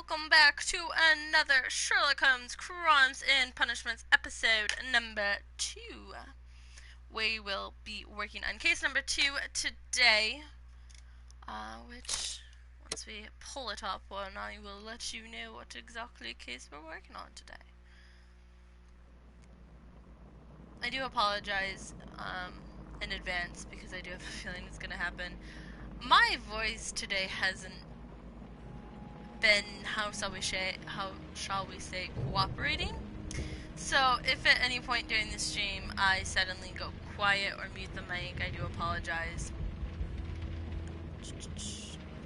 welcome back to another Sherlock Holmes Crimes and Punishments episode number 2. We will be working on case number 2 today, which, once we pull it up, I will let you know what exactly case we're working on today. I do apologize in advance because I do have a feeling it's going to happen. My voice today hasn't been, how shall we say, cooperating. So if at any point during the stream I suddenly go quiet or mute the mic, I do apologize.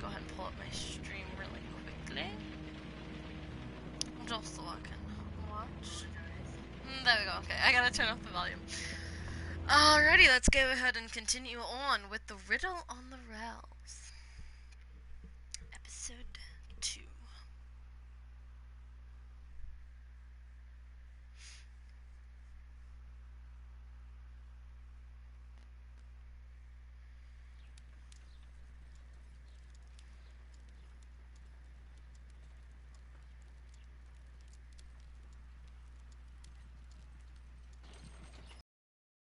Go ahead and pull up my stream really quickly, just so I can watch. There we go. Okay, I gotta turn off the volume. Alrighty, let's go ahead and continue on with the Riddle on the Rails, episode 2.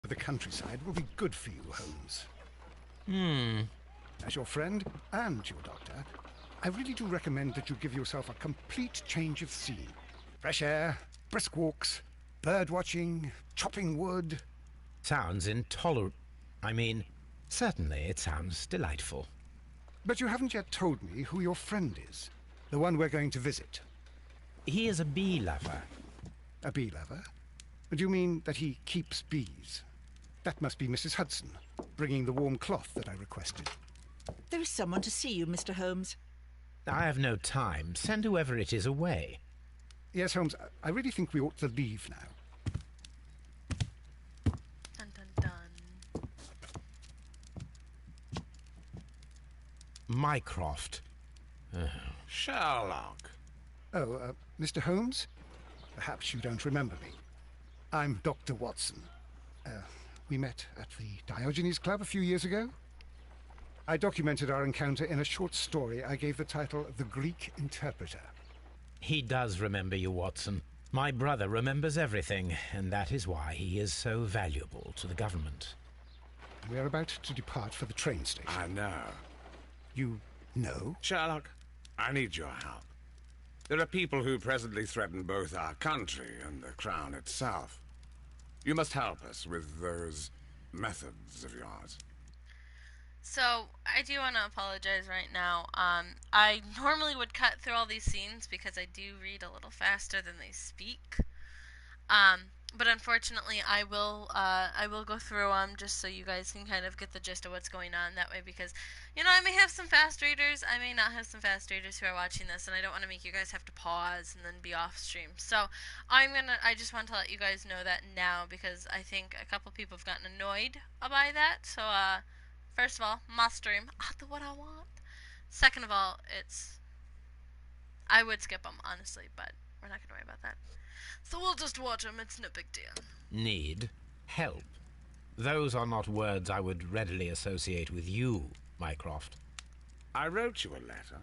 The countryside will be good for you, Holmes. As your friend and your doctor, I really do recommend that you give yourself a complete change of scene. Fresh air, brisk walks, bird watching, chopping wood. Sounds intolerable. Certainly it sounds delightful. But you haven't yet told me who your friend is, the one we're going to visit. He is a bee lover. A bee lover? Do you mean that he keeps bees? That must be Mrs. Hudson, bringing the warm cloth that I requested. There is someone to see you, Mr. Holmes. I have no time. Send whoever it is away. Yes, Holmes, I really think we ought to leave now. Dun dun dun. Mycroft. Sherlock. Oh, Mr. Holmes? Perhaps you don't remember me. I'm Dr. Watson. We met at the Diogenes Club a few years ago. I documented our encounter in a short story I gave the title The Greek Interpreter. He does remember you, Watson. My brother remembers everything, and that is why he is so valuable to the government. We are about to depart for the train station. I know. You know? Sherlock, I need your help. There are people who presently threaten both our country and the Crown itself. You must help us with those methods of yours. So, I do want to apologize right now. I normally would cut through all these scenes because I do read a little faster than they speak. But unfortunately, I will go through them just so you guys can kind of get the gist of what's going on that way, because, I may have some fast readers, I may not have some fast readers who are watching this, and I don't want to make you guys have to pause and then be off stream. So, I just want to let you guys know that now, because I think a couple people have gotten annoyed by that. So, first of all, my stream, I'll do what I want. Second of all, I would skip them, honestly, but we're not going to worry about that. So we'll just watch them, it's no big deal. Need help. Those are not words I would readily associate with you, Mycroft. I wrote you a letter,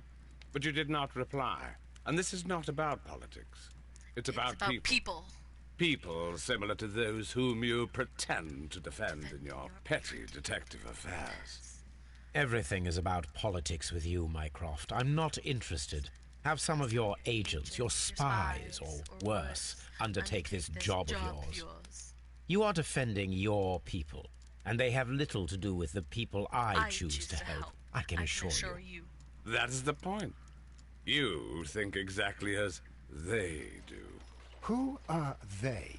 but you did not reply. And this is not about politics. It's about people. People similar to those whom you pretend to defend in your petty detective affairs. Everything is about politics with you, Mycroft. I'm not interested. Have some of your agents, your spies, or worse, undertake this job of yours. You are defending your people, and they have little to do with the people I choose to help. I can assure you. That's the point. You think exactly as they do. Who are they?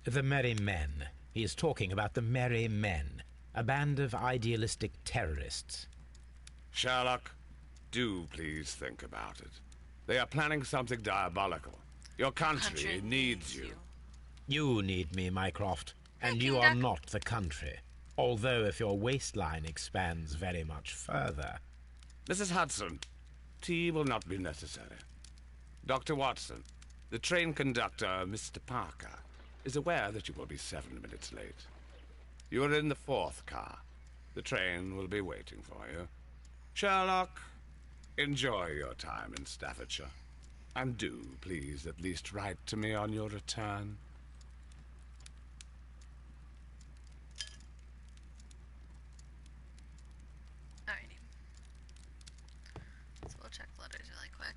The Merry Men. He is talking about the Merry Men, a band of idealistic terrorists. Sherlock, do please think about it. They are planning something diabolical. Your country needs you. You need me, Mycroft, and you are not the country. Although if your waistline expands very much further. Mrs. Hudson, tea will not be necessary. Dr. Watson, the train conductor, Mr. Parker, is aware that you will be 7 minutes late. You are in the 4th car. The train will be waiting for you. Sherlock, enjoy your time in Staffordshire. And do, please, at least write to me on your return. Alrighty. So we'll check the letters really quick.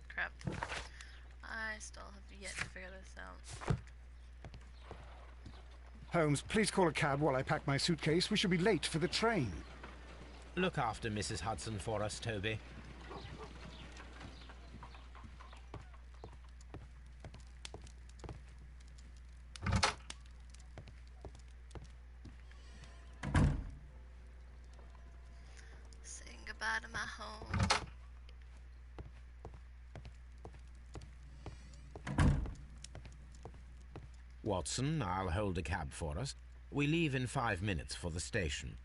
Crap. I still have yet to figure this out. Holmes, please call a cab while I pack my suitcase. We should be late for the train. Look after Mrs. Hudson for us, Toby. Saying goodbye to my home. Watson, I'll hold a cab for us. We leave in 5 minutes for the station.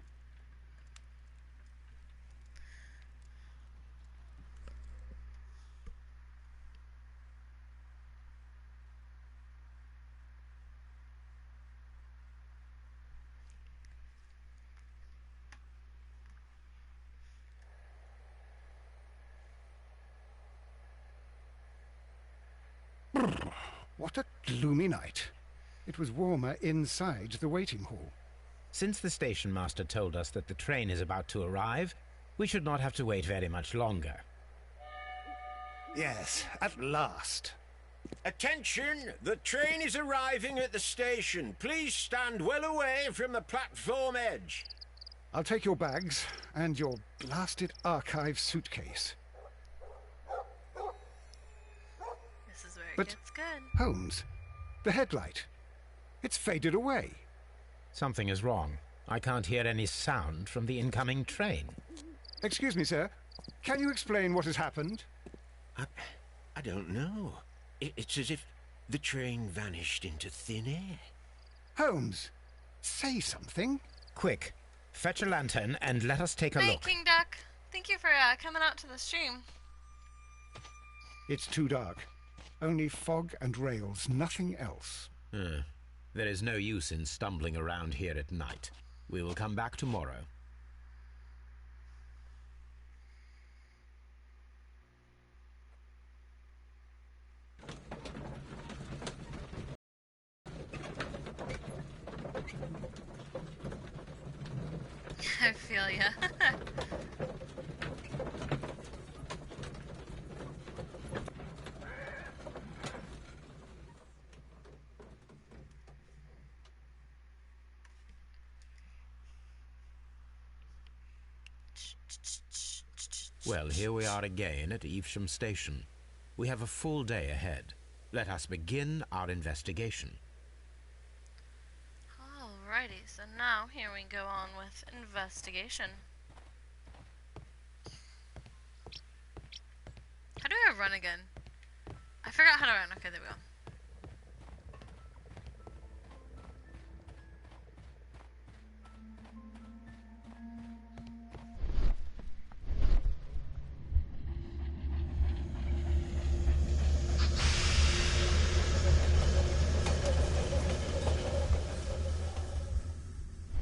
What a gloomy night. It was warmer inside the waiting hall. Since the station master told us that the train is about to arrive, we should not have to wait very much longer. Yes, at last. Attention! The train is arriving at the station. Please stand well away from the platform edge. I'll take your bags and your blasted archive suitcase. This is where it But- gets good. Holmes, the headlight. It's faded away. Something is wrong. I can't hear any sound from the incoming train. Excuse me, sir. Can you explain what has happened? I don't know. It's as if the train vanished into thin air. Holmes, say something. Quick, fetch a lantern and let us take a Hey, look. King Duck. Thank you for coming out to the stream. It's too dark. Only fog and rails, nothing else. There is no use in stumbling around here at night. We will come back tomorrow. I feel ya. Well, here we are again at Evesham Station. We have a full day ahead. Let us begin our investigation. Alrighty, so now here we go on with investigation. How do I run again? I forgot how to run. Okay, there we go.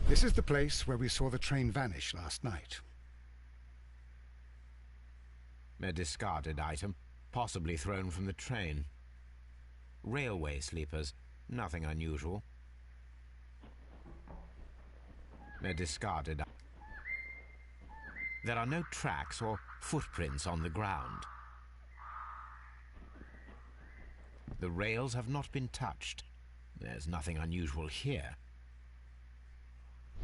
This is the place where we saw the train vanish last night. A discarded item, possibly thrown from the train. Railway sleepers, nothing unusual. A discarded. There are no tracks or footprints on the ground. The rails have not been touched. There's nothing unusual here.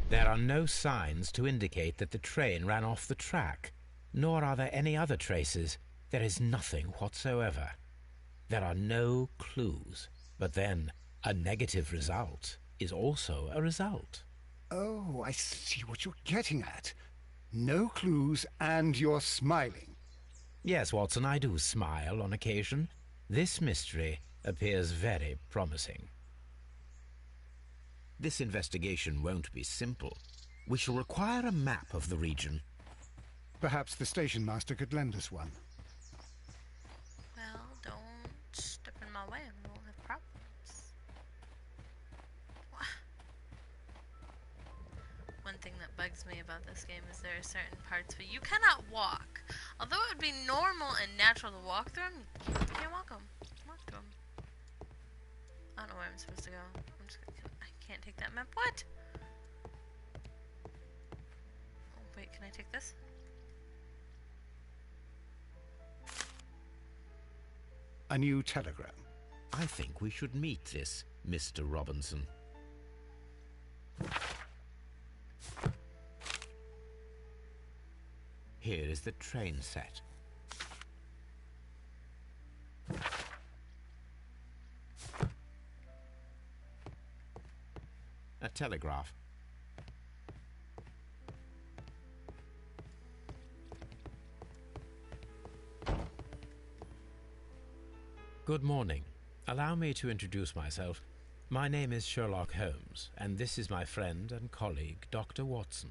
There are no signs to indicate that the train ran off the track, nor are there any other traces. There is nothing whatsoever. There are no clues. But then, a negative result is also a result. Oh, I see what you're getting at. No clues and you're smiling. Yes, Watson, I do smile on occasion. This mystery appears very promising. This investigation won't be simple. We shall require a map of the region. Perhaps the station master could lend us one. Well, don't step in my way and we'll have problems. One thing that bugs me about this game is there are certain parts where you cannot walk. Although it would be normal and natural to walk through them, you can't walk them. Walk through them. I don't know where I'm supposed to go. I'm just gonna, I can't take that map. What? Oh, wait, can I take this? A new telegram. I think we should meet this Mr. Robinson. Here is the train set. A telegraph. Good morning. Allow me to introduce myself. My name is Sherlock Holmes, and this is my friend and colleague, Dr. Watson.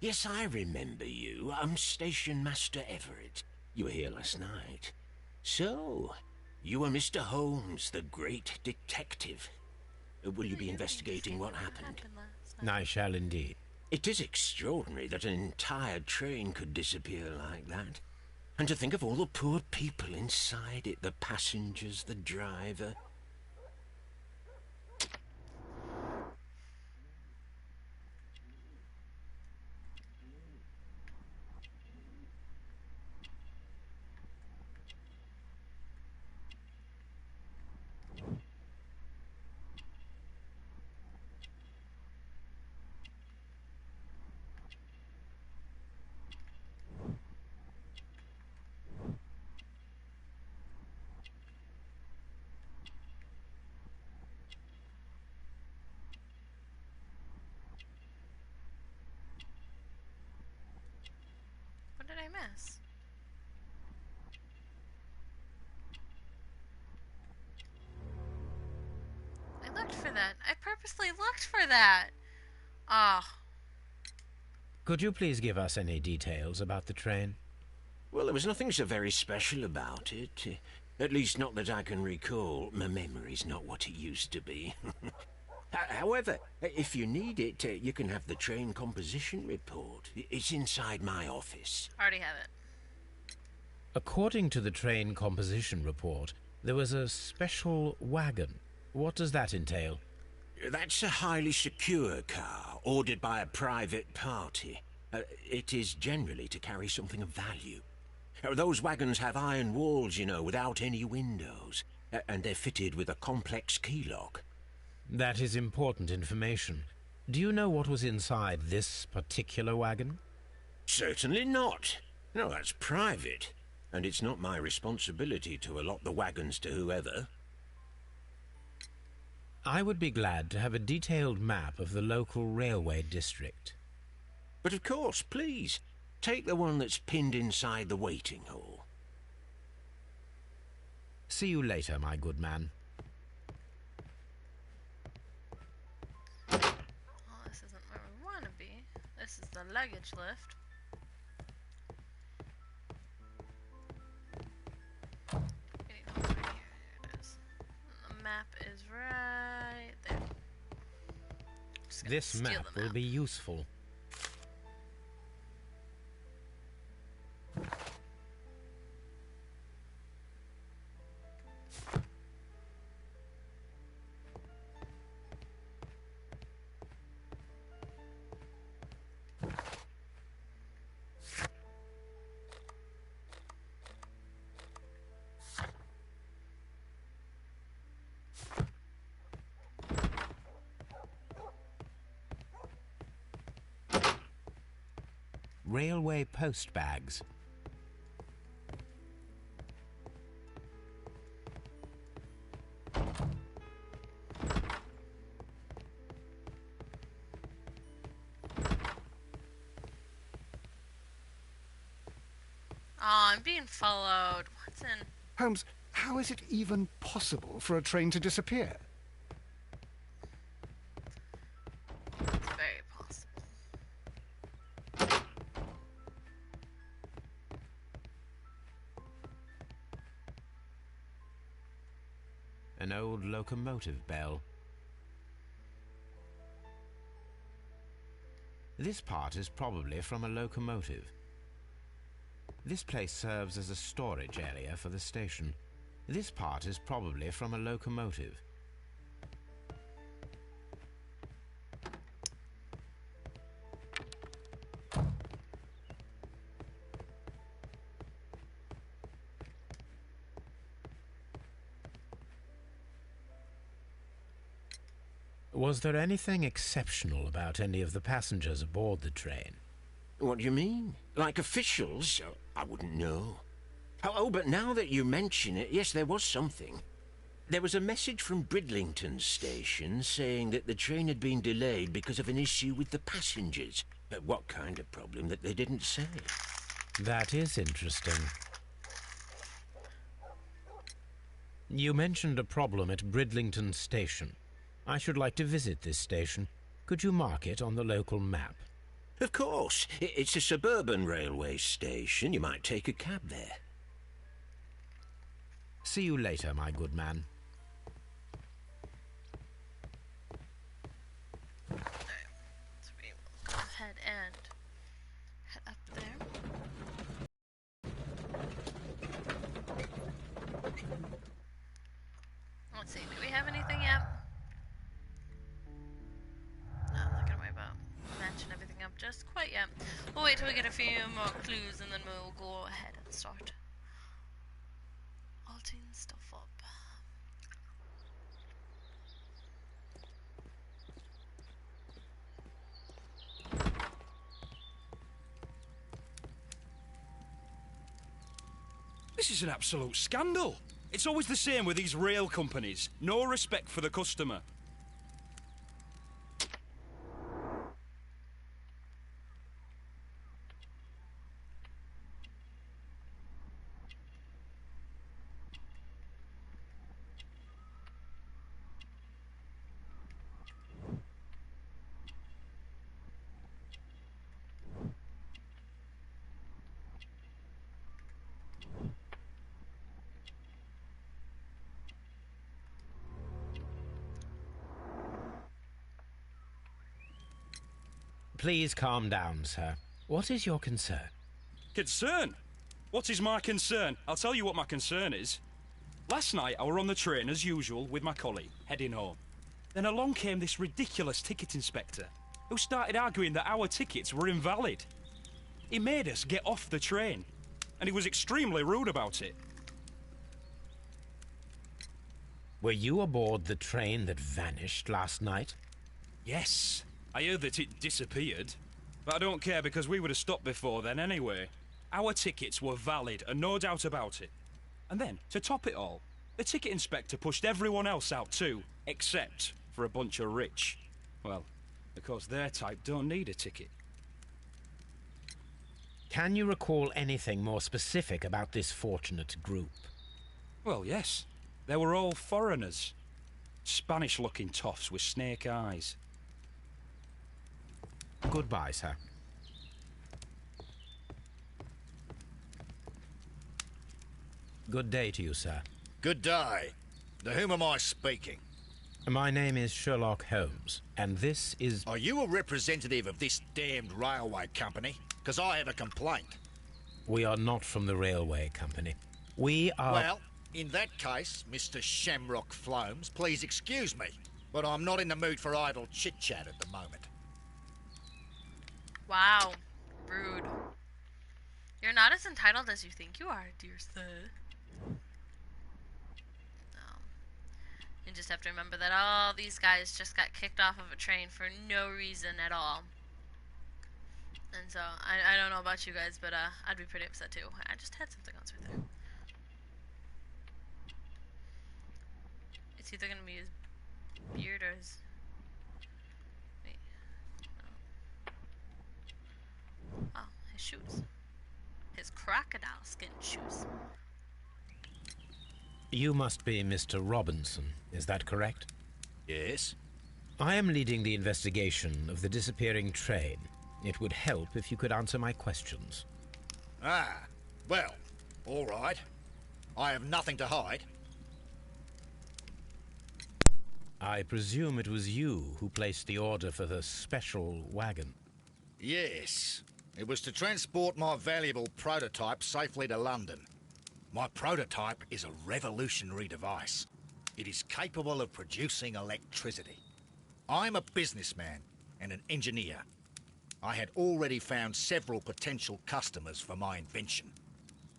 Yes, I remember you. I'm Station Master Everett. You were here last night. So, you are Mr. Holmes, the great detective. Will you be investigating what happened? I shall indeed. It is extraordinary that an entire train could disappear like that. And to think of all the poor people inside it, the passengers, the driver. What did I miss? I looked for that. I purposely looked for that. Oh. Could you please give us any details about the train? Well, there was nothing so very special about it. At least not that I can recall. My memory's not what it used to be. However, if you need it, you can have the train composition report. It's inside my office. Already have it. According to the train composition report, there was a special wagon. What does that entail? That's a highly secure car, ordered by a private party. It is generally to carry something of value. Those wagons have iron walls, you know, without any windows. And they're fitted with a complex key lock. That is important information. Do you know what was inside this particular wagon? Certainly not. No, that's private. And it's not my responsibility to allot the wagons to whoever. I would be glad to have a detailed map of the local railway district. But of course, please, take the one that's pinned inside the waiting hall. See you later, my good man. Well, this isn't where we want to be. This is the luggage lift. Getting over here. There it is. And the map is right there. Just gonna This steal map the will be useful. Railway post bags. Oh, I'm being followed. What's in? Holmes, how is it even possible for a train to disappear? An old locomotive bell. This part is probably from a locomotive. This place serves as a storage area for the station. This part is probably from a locomotive. Was there anything exceptional about any of the passengers aboard the train? What do you mean? Like officials? I wouldn't know. Oh, but now that you mention it, yes, there was something. There was a message from Bridlington station saying that the train had been delayed because of an issue with the passengers. But what kind of problem that they didn't say? That is interesting. You mentioned a problem at Bridlington station. I should like to visit this station. Could you mark it on the local map? Of course. It's a suburban railway station. You might take a cab there. See you later, my good man. So we will go ahead and head up there. Let's see, do we have anything yet? No, I'm not gonna worry about matching everything up just quite yet. We'll wait till we get a few more clues and then we'll go ahead and start alting stuff up. This is an absolute scandal. It's always the same with these rail companies. No respect for the customer. Please calm down, sir. What is your concern? Concern? What is my concern? I'll tell you what my concern is. Last night I were on the train as usual with my colleague, heading home. Then along came this ridiculous ticket inspector, who started arguing that our tickets were invalid. He made us get off the train, and he was extremely rude about it. Were you aboard the train that vanished last night? Yes, I heard that it disappeared, but I don't care because we would have stopped before then anyway. Our tickets were valid and no doubt about it. And then, to top it all, the ticket inspector pushed everyone else out too, except for a bunch of rich. Well, because their type don't need a ticket. Can you recall anything more specific about this fortunate group? Well, yes. They were all foreigners. Spanish-looking toffs with snake eyes. Goodbye, sir. Good day to you, sir. Good day. To whom am I speaking? My name is Sherlock Holmes, and this is... Are you a representative of this damned railway company? Because I have a complaint. We are not from the railway company. We are... Well, in that case, Mr. Shamrock Flomes, please excuse me, but I'm not in the mood for idle chit-chat at the moment. Wow, rude. You're not as entitled as you think you are, dear sir. You just have to remember that all these guys just got kicked off of a train for no reason at all. And so, I don't know about you guys, but I'd be pretty upset too. I just had something else right there. It's either gonna be his beard or his... Wait. No. Oh, his shoes. His crocodile skin shoes. You must be Mr. Robinson, is that correct? Yes? I am leading the investigation of the disappearing train. It would help if you could answer my questions. Ah, well, all right. I have nothing to hide. I presume it was you who placed the order for the special wagon. Yes. It was to transport my valuable prototype safely to London. My prototype is a revolutionary device. It is capable of producing electricity. I'm a businessman and an engineer. I had already found several potential customers for my invention,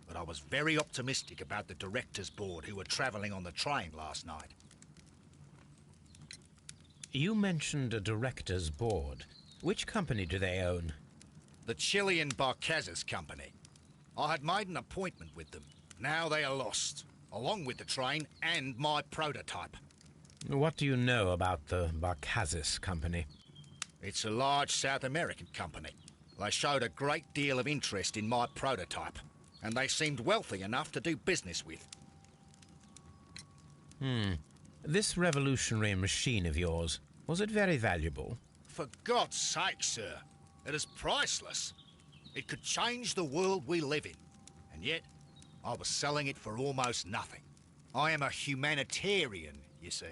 but I was very optimistic about the directors' board who were travelling on the train last night. You mentioned a director's board. Which company do they own? The Chilean Barcazas Company. I had made an appointment with them. Now they are lost, along with the train and my prototype. What do you know about the Barcazas Company? It's a large South American company. They showed a great deal of interest in my prototype, and they seemed wealthy enough to do business with. This revolutionary machine of yours, was it very valuable? For God's sake, sir, it is priceless. It could change the world we live in, and yet I was selling it for almost nothing. I am a humanitarian, you see.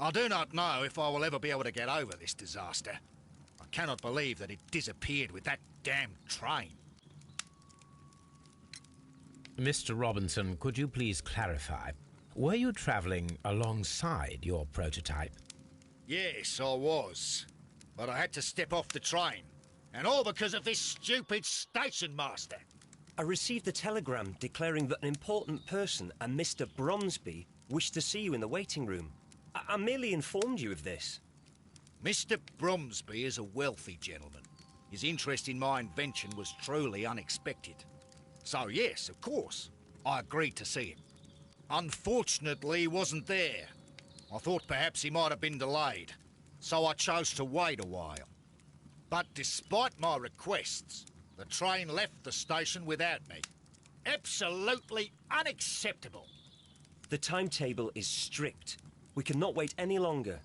I do not know if I will ever be able to get over this disaster. I cannot believe that it disappeared with that damned train. Mr. Robinson, could you please clarify? Were you travelling alongside your prototype? Yes, I was. But I had to step off the train. And all because of this stupid station master. I received a telegram declaring that an important person, a Mr. Bromsby, wished to see you in the waiting room. I merely informed you of this. Mr. Bromsby is a wealthy gentleman. His interest in my invention was truly unexpected. So yes, of course, I agreed to see him. Unfortunately, he wasn't there. I thought perhaps he might have been delayed, so I chose to wait a while. But despite my requests, the train left the station without me. Absolutely unacceptable. The timetable is strict. We cannot wait any longer.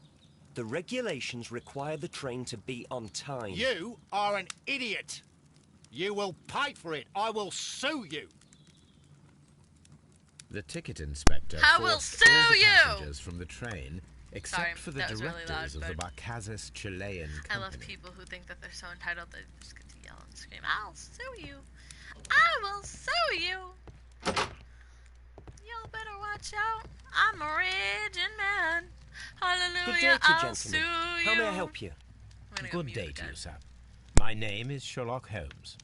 The regulations require the train to be on time. You are an idiot. You will pay for it. I will sue you. The ticket inspector I will forced all sue the you! passengers from the train, except Sorry, for the that was really directors loud, of the but Barcazas Chilean Company. I love people who think that they're so entitled they just get to yell and scream, I'll sue you! I will sue you! Y'all better watch out. I'm a raging man. Hallelujah, Good day to you, I'll gentlemen. sue you. How may I help you? I'm gonna go Good mute day to again. you, sir. My name is Sherlock Holmes.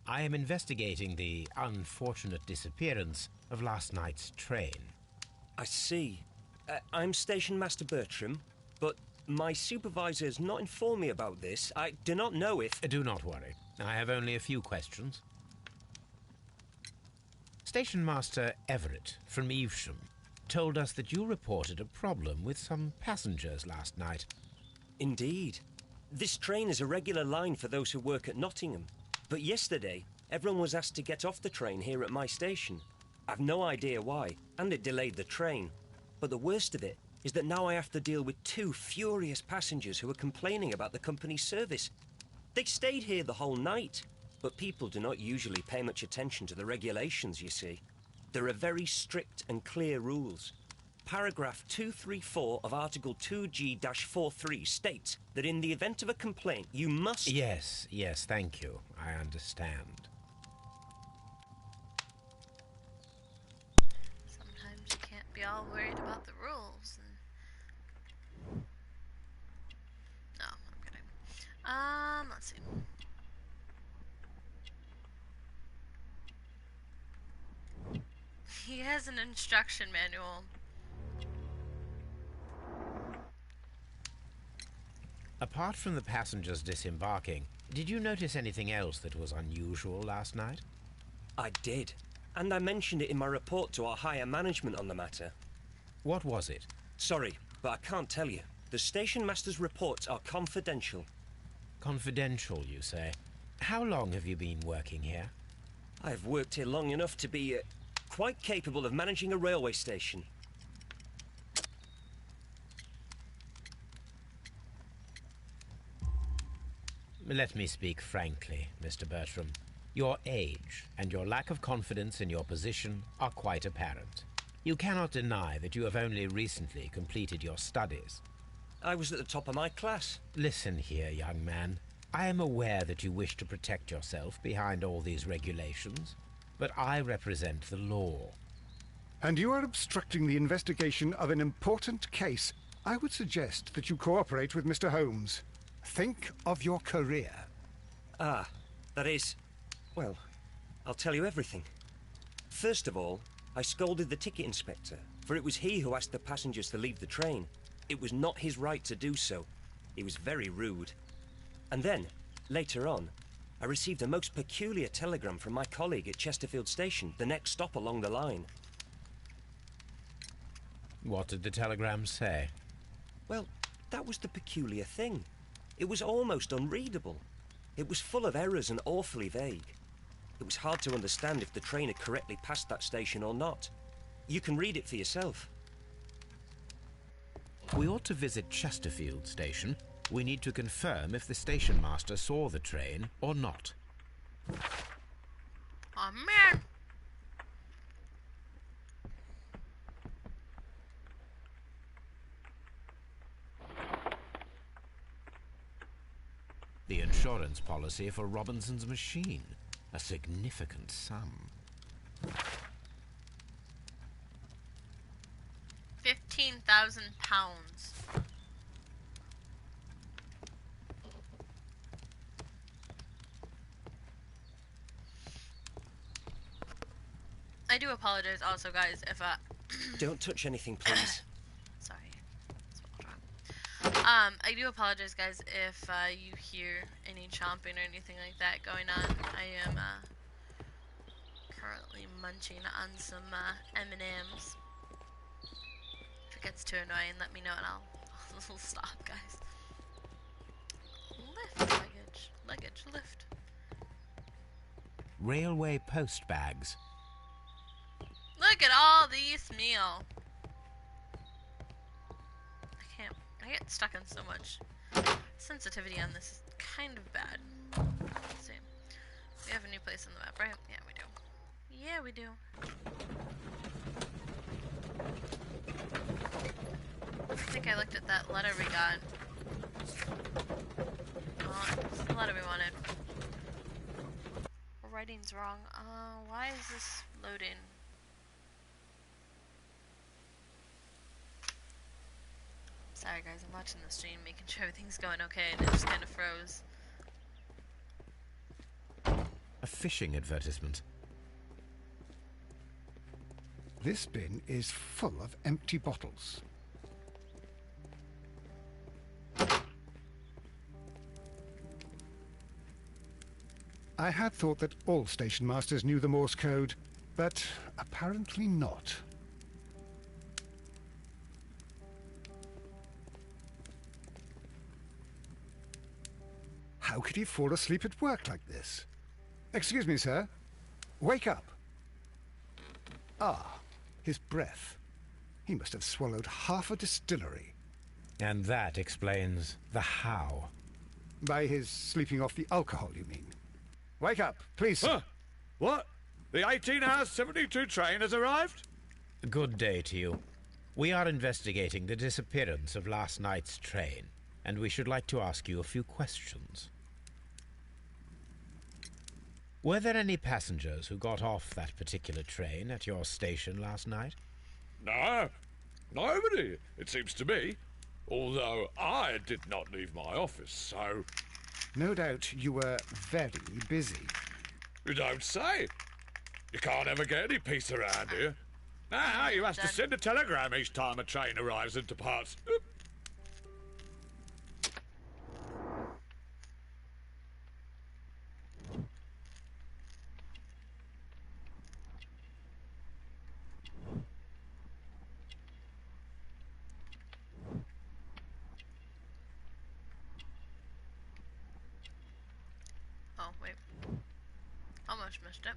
I am investigating the unfortunate disappearance of last night's train. I see. I'm Station Master Bertram, but my supervisor has not informed me about this. I do not know if... Do not worry. I have only a few questions. Station Master Everett from Evesham told us that you reported a problem with some passengers last night. Indeed. This train is a regular line for those who work at Nottingham. But yesterday, everyone was asked to get off the train here at my station. I've no idea why, and it delayed the train. But the worst of it is that now I have to deal with two furious passengers who are complaining about the company's service. They stayed here the whole night, but people do not usually pay much attention to the regulations, you see. There are very strict and clear rules. Paragraph 234 of Article 2G-43 states that in the event of a complaint, you must... Yes, thank you. I understand. Sometimes you can't be all worried about the rules. No, I'm kidding. Let's see. He has an instruction manual. Apart from the passengers disembarking, did you notice anything else that was unusual last night? I did, and I mentioned it in my report to our higher management on the matter. What was it? Sorry, but I can't tell you. The station master's reports are confidential. Confidential, you say? How long have you been working here? I have worked here long enough to be quite capable of managing a railway station. Let me speak frankly, Mr. Bertram. Your age and your lack of confidence in your position are quite apparent. You cannot deny that you have only recently completed your studies. I was at the top of my class. Listen here, young man. I am aware that you wish to protect yourself behind all these regulations, but I represent the law. And you are obstructing the investigation of an important case. I would suggest that you cooperate with Mr. Holmes. Think of your career. Ah, that is... Well, I'll tell you everything. First of all, I scolded the ticket inspector, for it was he who asked the passengers to leave the train. It was not his right to do so. He was very rude. And then, later on, I received a most peculiar telegram from my colleague at Chesterfield Station, the next stop along the line. What did the telegram say? Well, that was the peculiar thing. It was almost unreadable. It was full of errors and awfully vague. It was hard to understand if the train had correctly passed that station or not. You can read it for yourself. We ought to visit Chesterfield Station. We need to confirm if the station master saw the train or not. Oh man! The insurance policy for Robinson's machine. A significant sum. £15,000. I do apologize also, guys, if Don't touch anything, please. sorry. I do apologize, guys, if you hear any chomping or anything like that going on. I am currently munching on some M&Ms. If it gets too annoying, let me know and I'll stop, guys. Lift, luggage. Luggage, lift. Railway post bags. Look at all these meal. I get stuck on so much. Sensitivity on this is kind of bad. Let's see. We have a new place on the map, right? Yeah, we do. Yeah, we do. I think I looked at that letter we got. Oh, it's the letter we wanted. Our writing's wrong. Why is this loading? Sorry guys, I'm watching the stream, making sure everything's going okay, and it just kind of froze. A fishing advertisement. This bin is full of empty bottles. I had thought that all station masters knew the Morse code, but apparently not. How could he fall asleep at work like this? Excuse me, sir. Wake up. Ah, his breath. He must have swallowed half a distillery. And that explains the how. By his sleeping off the alcohol, you mean? Wake up, please, sir. Huh? What? The 18-hour 72 train has arrived? Good day to you. We are investigating the disappearance of last night's train, and we should like to ask you a few questions. Were there any passengers who got off that particular train at your station last night? No, nobody, it seems to me. Although I did not leave my office, so... No doubt you were very busy. You don't say. You can't ever get any peace around here. Now you have to send a telegram each time a train arrives and departs. Oh, wait. Almost missed it.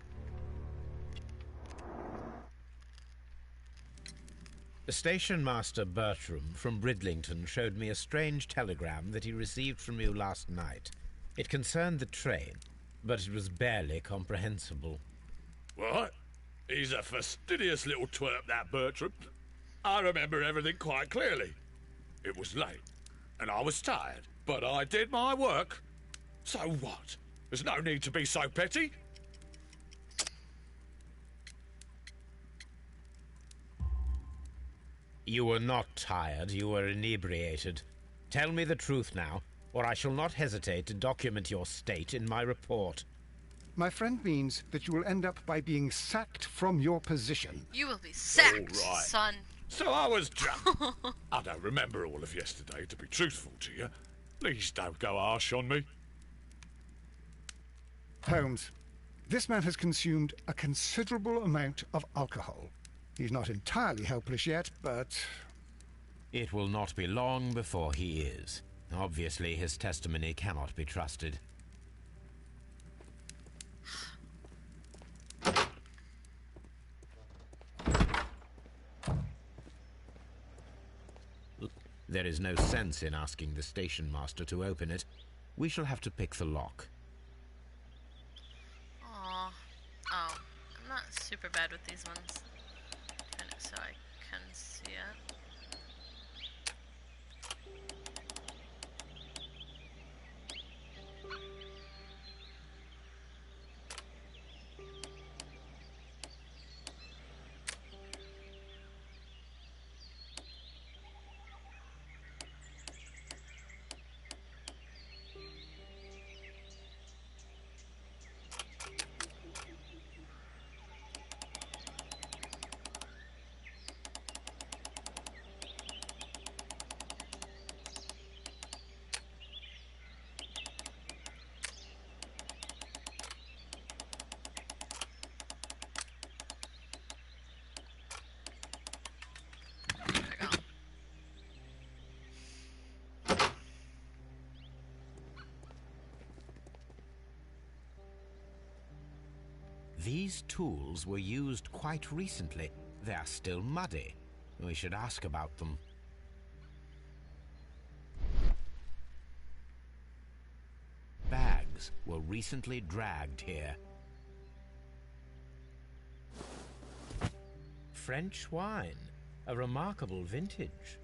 Station Master Bertram from Bridlington showed me a strange telegram that he received from you last night. It concerned the train, but it was barely comprehensible. What? He's a fastidious little twerp, that Bertram. I remember everything quite clearly. It was late, and I was tired, but I did my work. So what? There's no need to be so petty. You were not tired, you were inebriated. Tell me the truth now, or I shall not hesitate to document your state in my report. My friend means that you will end up by being sacked from your position. You will be sacked, All right. son. So I was drunk. I don't remember all of yesterday, to be truthful to you. Please don't go harsh on me. Holmes, this man has consumed a considerable amount of alcohol. He's not entirely helpless yet, but... It will not be long before he is. Obviously, his testimony cannot be trusted. There is no sense in asking the station master to open it. We shall have to pick the lock. Aww. Oh, I'm not super bad with these ones. Turn it so I can see it. These tools were used quite recently. They are still muddy. We should ask about them. Bags were recently dragged here. French wine, a remarkable vintage.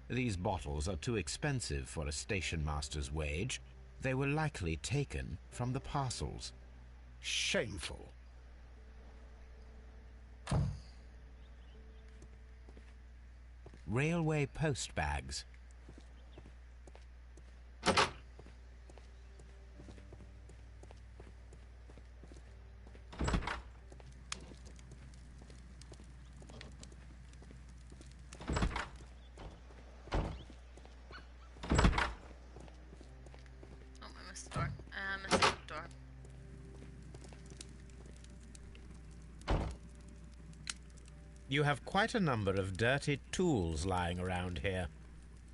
These bottles are too expensive for a station master's wage. They were likely taken from the parcels. Shameful. Railway post bags. I missed the door. I missed the door. You have quite a number of dirty tools lying around here.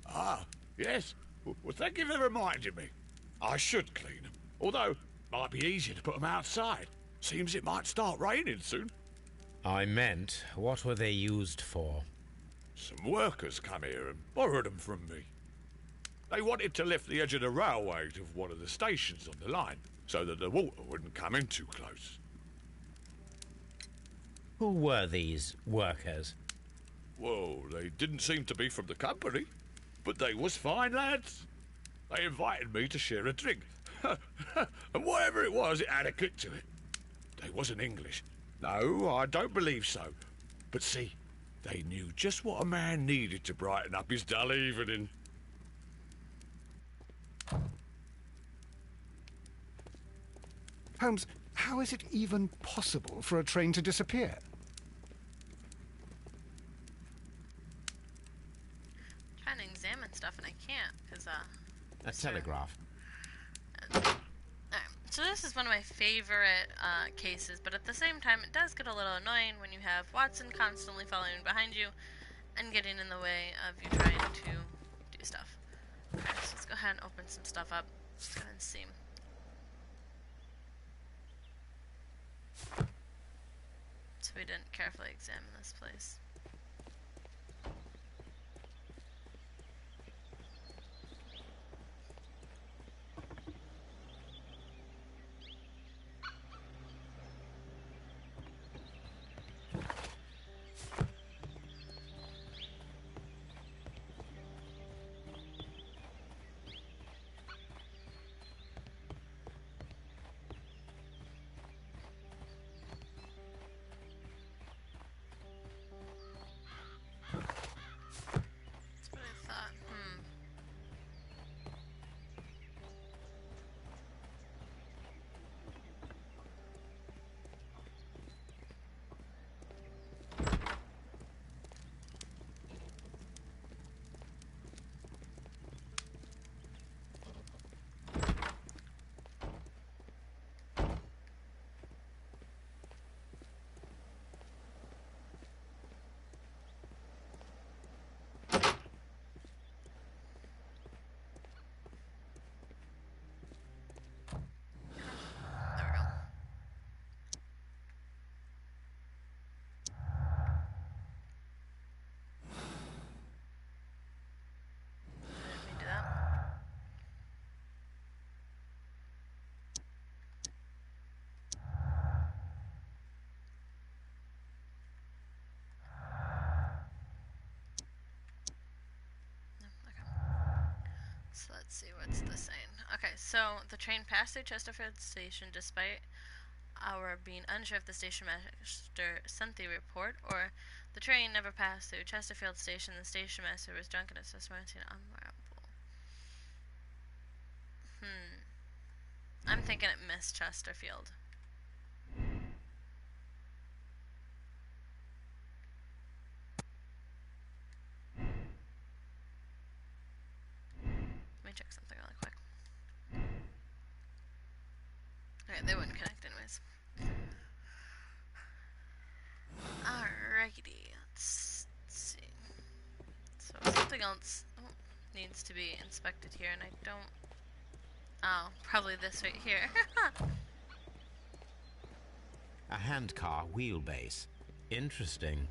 Ah, yes. Well, thank you for reminding me. I should clean them. Although, it might be easier to put them outside. Seems it might start raining soon. I meant, what were they used for? Some workers come here and borrowed them from me. They wanted to lift the edge of the railway to one of the stations on the line, so that the water wouldn't come in too close. Who were these workers? Well, they didn't seem to be from the company, but they was fine lads. They invited me to share a drink. And whatever it was, it had a click to it. They wasn't English. No, I don't believe so. But see, they knew just what a man needed to brighten up his dull evening. Holmes, how is it even possible for a train to disappear? I'm trying to examine stuff and I can't, because, A telegraph. Alright, so this is one of my favorite cases, but at the same time it does get a little annoying when you have Watson constantly following behind you and getting in the way of you trying to do stuff. Alright, so let's go ahead and open some stuff up. Let's go ahead and see. So we didn't carefully examine this place. So let's see, what's the saying? Okay, so the train passed through Chesterfield Station despite our being unsure if the station master sent the report, or the train never passed through Chesterfield Station. The station master was drunk and assessing unwearable. I'm thinking it missed Chesterfield. Let me check something really quick. Okay, they wouldn't connect anyways. Alrighty, let's see. So something else needs to be inspected here, and I don't... Oh, probably this right here. A handcar wheelbase. Interesting.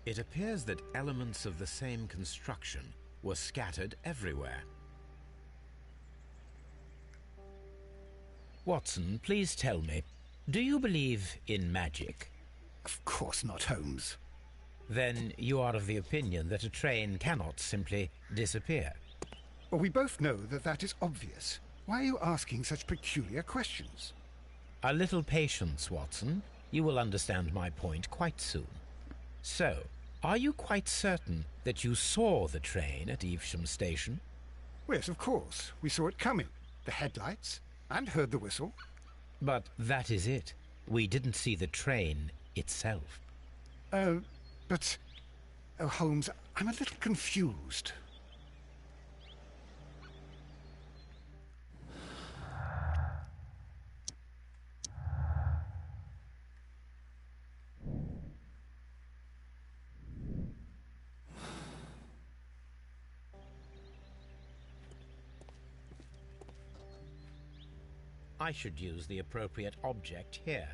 It appears that elements of the same construction were scattered everywhere. Watson, please tell me, do you believe in magic? Of course not, Holmes. Then you are of the opinion that a train cannot simply disappear. Well, we both know that that is obvious. Why are you asking such peculiar questions? A little patience, Watson. You will understand my point quite soon. So, are you quite certain that you saw the train at Evesham Station? Well, yes, of course. We saw it coming. The headlights, and heard the whistle. But that is it. We didn't see the train itself. But... Oh, Holmes, I'm a little confused. I should use the appropriate object here.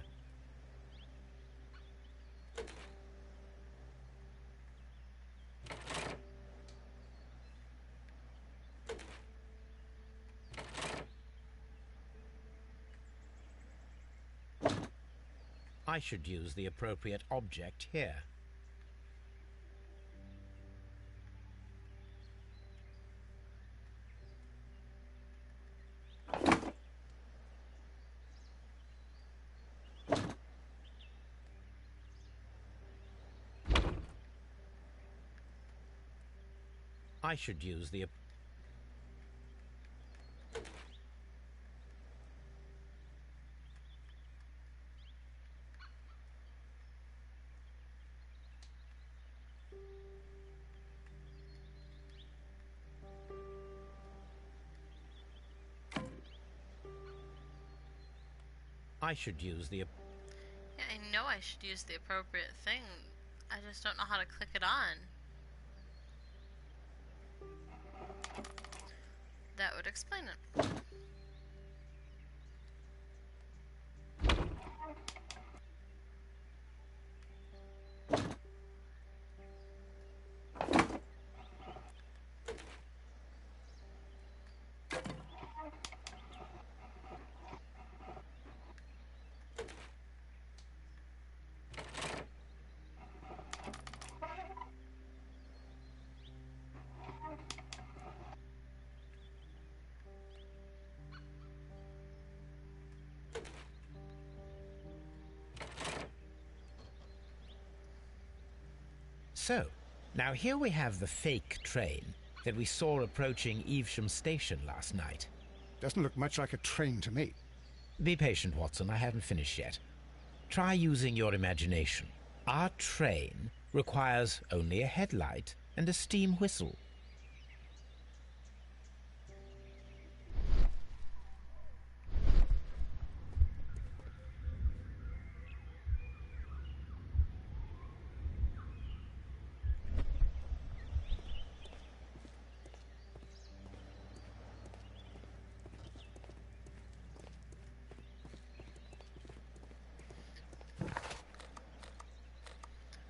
I should use the appropriate object here. I should use the... I should use the... Yeah, I know I should use the appropriate thing. I just don't know how to click it on. That would explain it. So, now here we have the fake train that we saw approaching Evesham Station last night. Doesn't look much like a train to me. Be patient, Watson. I haven't finished yet. Try using your imagination. Our train requires only a headlight and a steam whistle.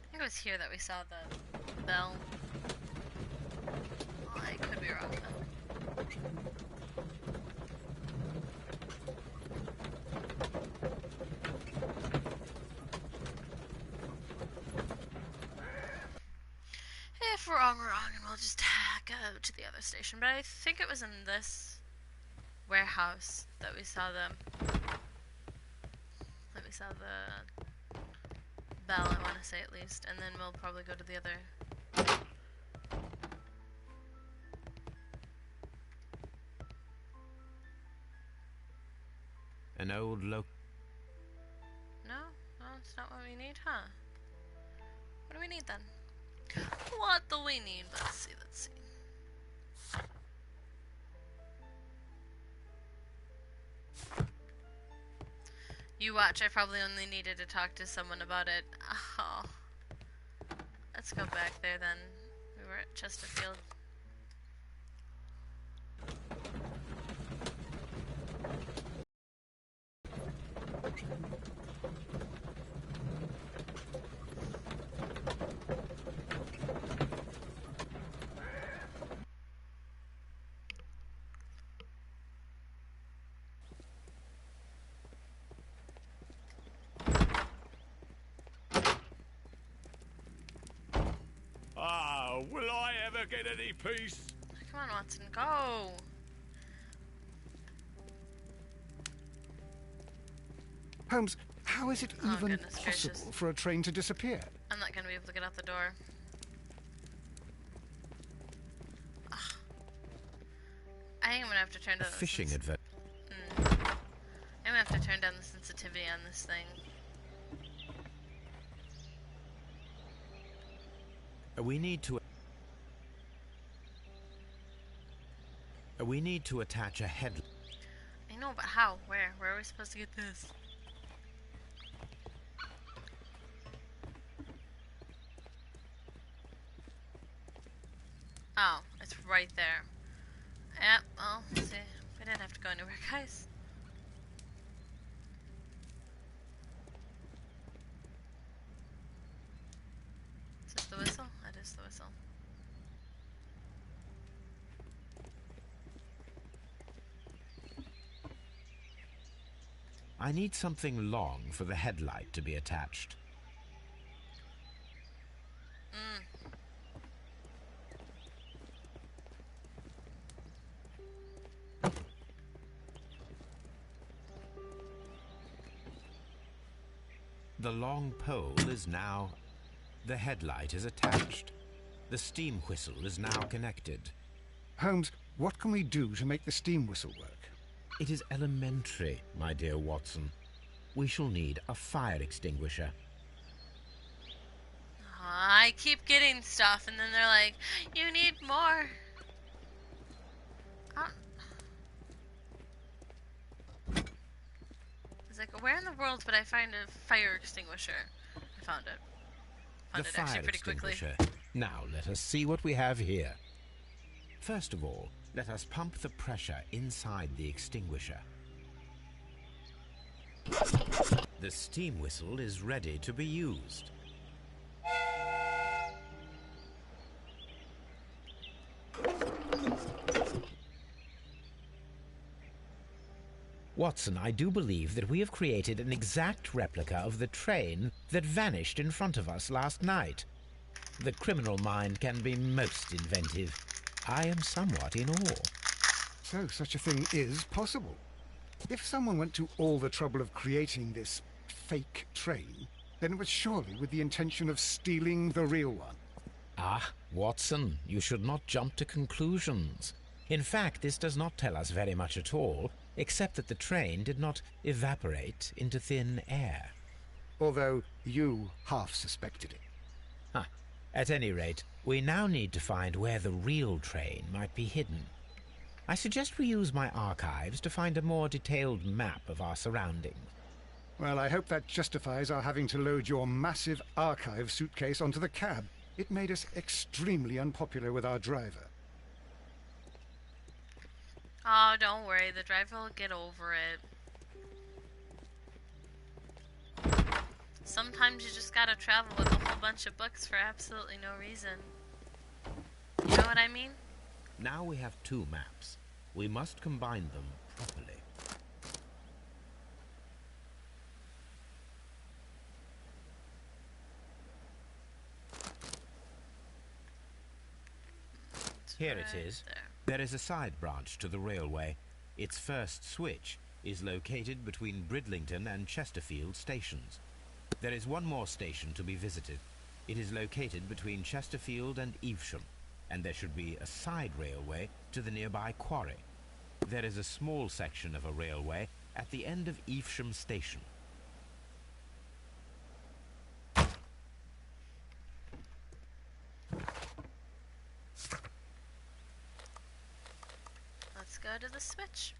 I think it was here that we saw the bell. Oh, I could be wrong though. If we're wrong, we're wrong, and we'll just go to the other station, but I think it was in this warehouse that we saw them. That we saw the bell, I want to say at least, and then we'll probably go to the other. An old No, it's not what we need, huh? What do we need then? What do we need? Let's see. You watch, I probably only needed to talk to someone about it. Oh. Let's go back there then. We were at Chesterfield. Will I ever get any peace? Come on, Watson, go! Holmes, how is it even goodness possible gracious. for a train to disappear? I'm not gonna be able to get out the door. Ugh. I think I'm gonna have to turn down the fishing adventure. I'm gonna have to turn down the sensitivity on this thing. We need to attach a head. I know, but how? Where? Where are we supposed to get this? Oh, it's right there. Yep, well, see, we didn't have to go anywhere, guys. Is this the whistle? That is the whistle. I need something long for the headlight to be attached. The long pole is now... The headlight is attached. The steam whistle is now connected. Holmes, what can we do to make the steam whistle work? It is elementary, my dear Watson. We shall need a fire extinguisher. I keep getting stuff, and then they're like, you need more. It's like, where in the world would I find a fire extinguisher? I found it. Found it actually pretty quickly. Now let us see what we have here. First of all, let us pump the pressure inside the extinguisher. The steam whistle is ready to be used. Watson, I do believe that we have created an exact replica of the train that vanished in front of us last night. The criminal mind can be most inventive. I am somewhat in awe. So such a thing is possible. If someone went to all the trouble of creating this fake train, then it was surely with the intention of stealing the real one. Ah, Watson, you should not jump to conclusions. In fact, this does not tell us very much at all, except that the train did not evaporate into thin air. Although you half suspected it. Huh. At any rate, we now need to find where the real train might be hidden. I suggest we use my archives to find a more detailed map of our surroundings. Well, I hope that justifies our having to load your massive archive suitcase onto the cab. It made us extremely unpopular with our driver. Oh, don't worry. The driver will get over it. Sometimes you just gotta travel with a whole bunch of books for absolutely no reason. You know what I mean? Now we have two maps. We must combine them properly. Here it is. There is a side branch to the railway. Its first switch is located between Bridlington and Chesterfield stations. There is one more station to be visited. It is located between Chesterfield and Evesham, and there should be a side railway to the nearby quarry. There is a small section of a railway at the end of Evesham station. Let's go to the switch.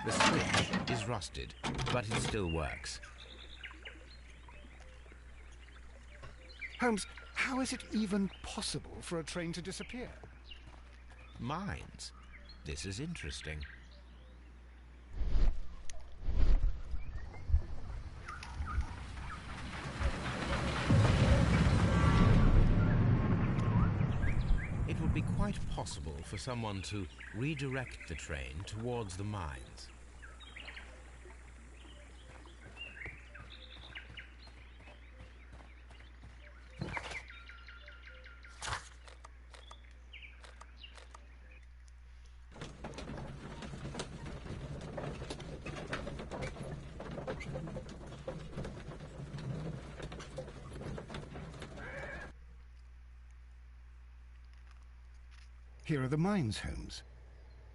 The switch is rusted, but it still works. Holmes, how is it even possible for a train to disappear? Mines. This is interesting. It would be quite possible for someone to redirect the train towards the mines. Here are the mines, Holmes.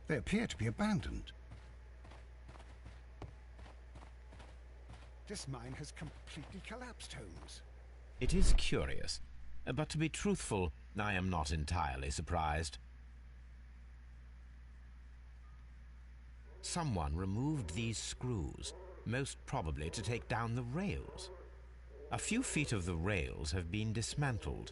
They appear to be abandoned. This mine has completely collapsed, Holmes. It is curious, but to be truthful, I am not entirely surprised. Someone removed these screws, most probably to take down the rails. A few feet of the rails have been dismantled.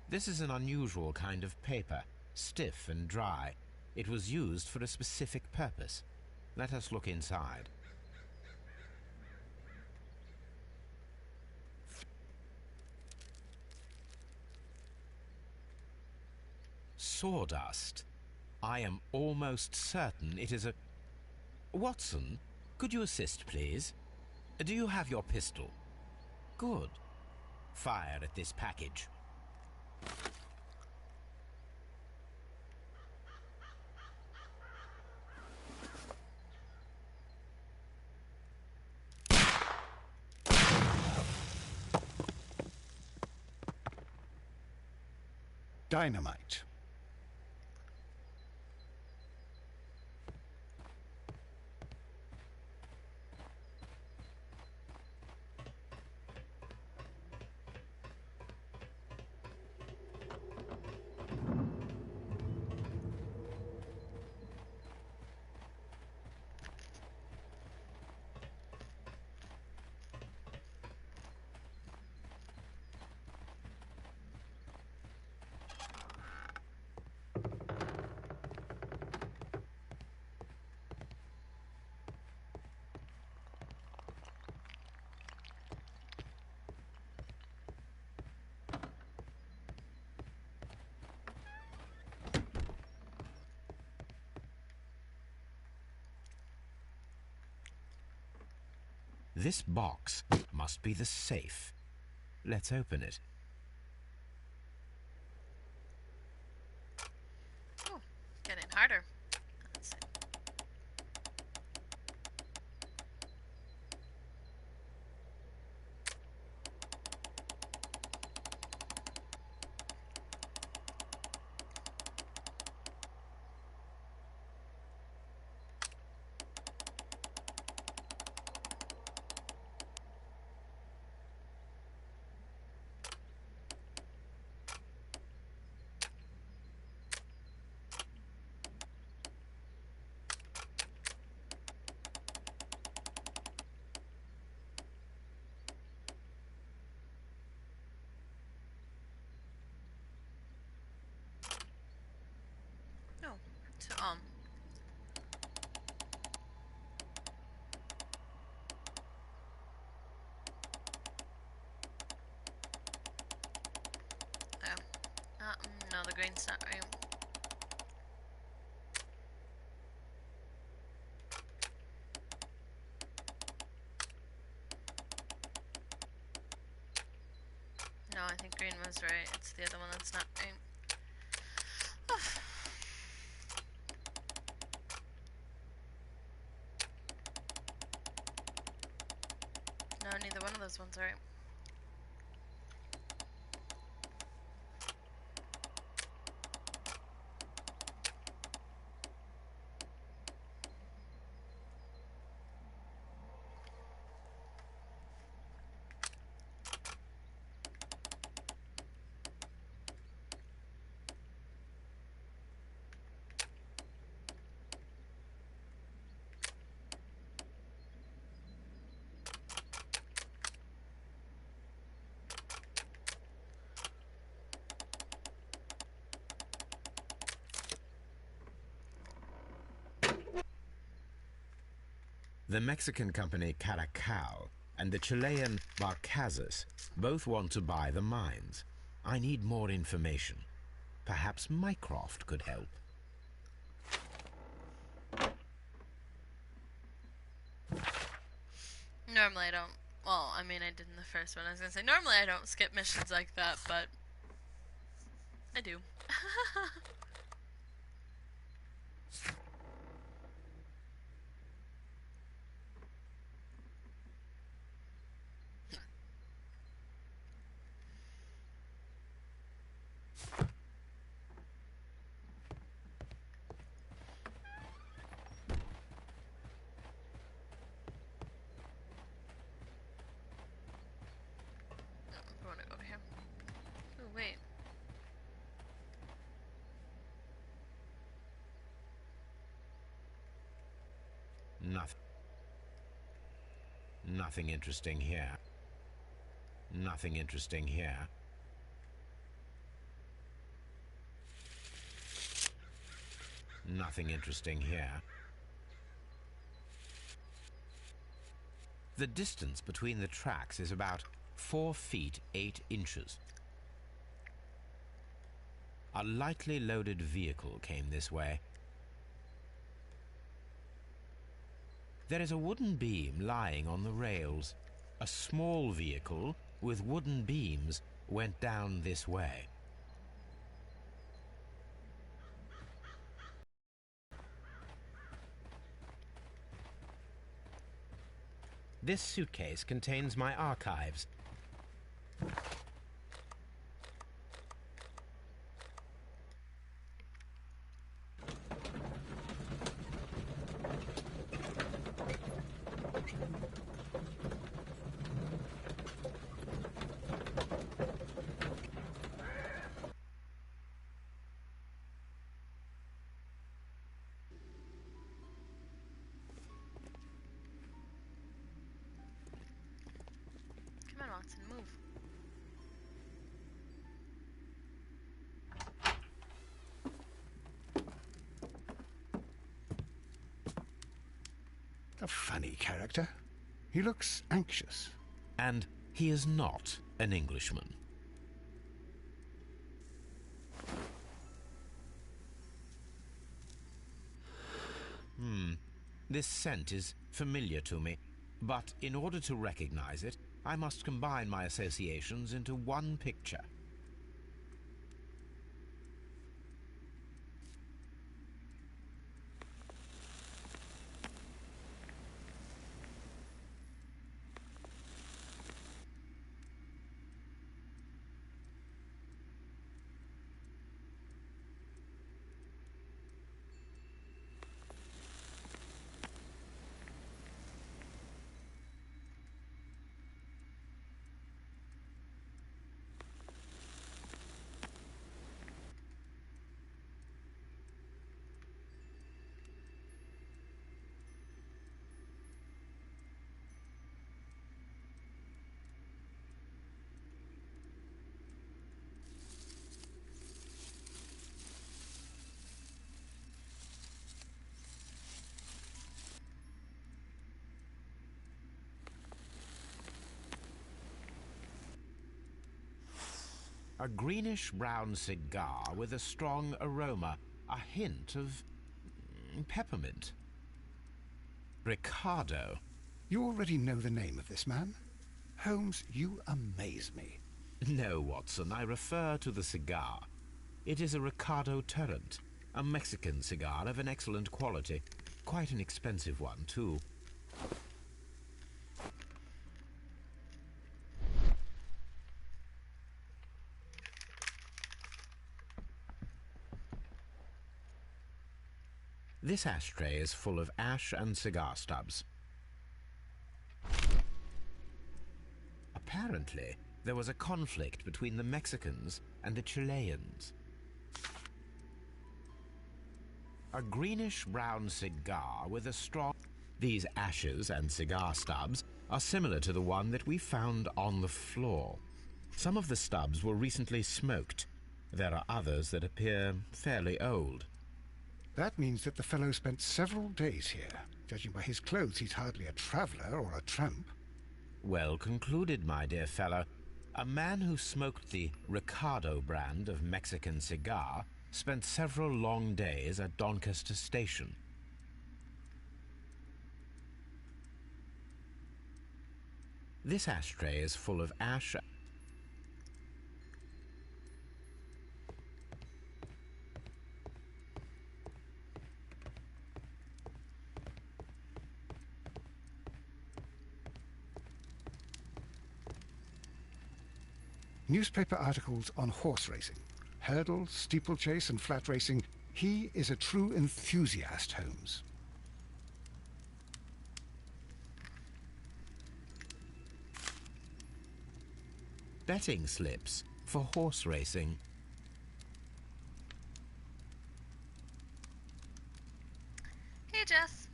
This is an unusual kind of paper, stiff and dry. It was used for a specific purpose. Let us look inside. Sawdust. I am almost certain it is a... Watson, could you assist, please? Do you have your pistol? Good. Fire at this package. Dynamite. This box must be the safe. Let's open it. Oh, getting harder. Let's see. green's not right. No, I think green was right. It's the other one that's not right. No, neither one of those ones are right. The Mexican company Caracal and the Chilean Barcazas both want to buy the mines. I need more information. Perhaps Mycroft could help. Normally I don't. Well, I mean, I did in the first one. I was gonna say, normally I don't skip missions like that, but I do. I wanna go over here. Oh, wait. Nothing interesting here. Nothing interesting here. Nothing interesting here. The distance between the tracks is about 4 feet 8 inches. A lightly loaded vehicle came this way. There is a wooden beam lying on the rails. A small vehicle with wooden beams went down this way. This suitcase contains my archives. Come on, Watson, move. A funny character. He looks anxious. And he is not an Englishman. This scent is familiar to me, but in order to recognize it, I must combine my associations into one picture. A greenish-brown cigar with a strong aroma, a hint of peppermint. Ricardo. You already know the name of this man? Holmes, you amaze me. No, Watson, I refer to the cigar. It is a Ricardo Turrent, a Mexican cigar of an excellent quality. Quite an expensive one, too. This ashtray is full of ash and cigar stubs. Apparently, there was a conflict between the Mexicans and the Chileans. A greenish-brown cigar with a strong... These ashes and cigar stubs are similar to the one that we found on the floor. Some of the stubs were recently smoked. There are others that appear fairly old. That means that the fellow spent several days here. Judging by his clothes, he's hardly a traveller or a tramp. Well concluded, my dear fellow. A man who smoked the Ricardo brand of Mexican cigar spent several long days at Doncaster Station. This ashtray is full of ash. Newspaper articles on horse racing. Hurdle, steeplechase and flat racing. He is a true enthusiast, Holmes. Betting slips for horse racing. Hey, Jess.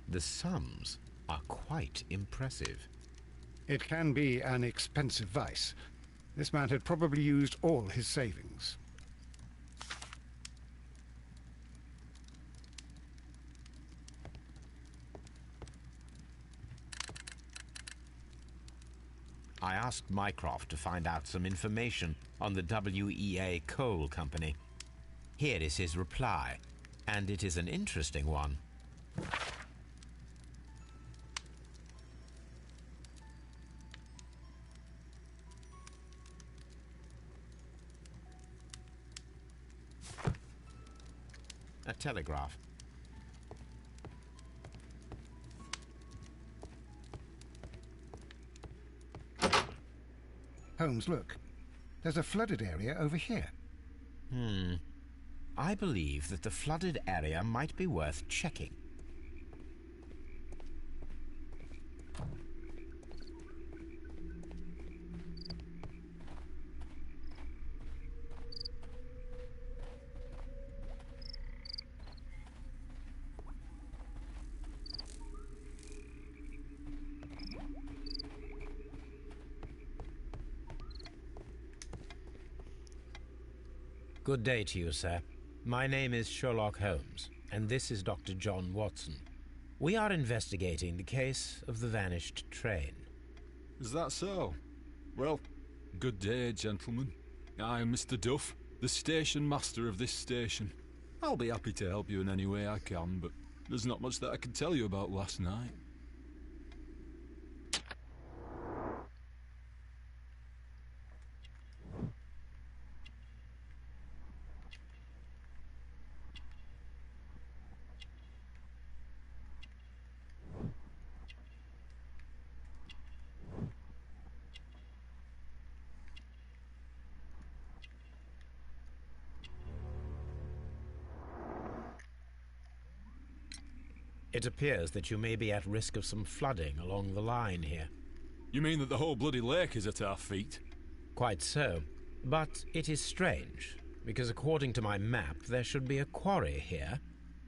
The sums are quite impressive. It can be an expensive vice. This man had probably used all his savings. I asked Mycroft to find out some information on the WEA Coal Company. Here is his reply, and it is an interesting one. A telegraph. Holmes, look. There's a flooded area over here. I believe that the flooded area might be worth checking. Good day to you, sir. My name is Sherlock Holmes, and this is Dr. John Watson. We are investigating the case of the vanished train. Is that so? Well, good day, gentlemen. I am Mr. Duff, the station master of this station. I'll be happy to help you in any way I can, but there's not much that I can tell you about last night. It appears that you may be at risk of some flooding along the line here. You mean that the whole bloody lake is at our feet? Quite so. But it is strange, because according to my map, there should be a quarry here,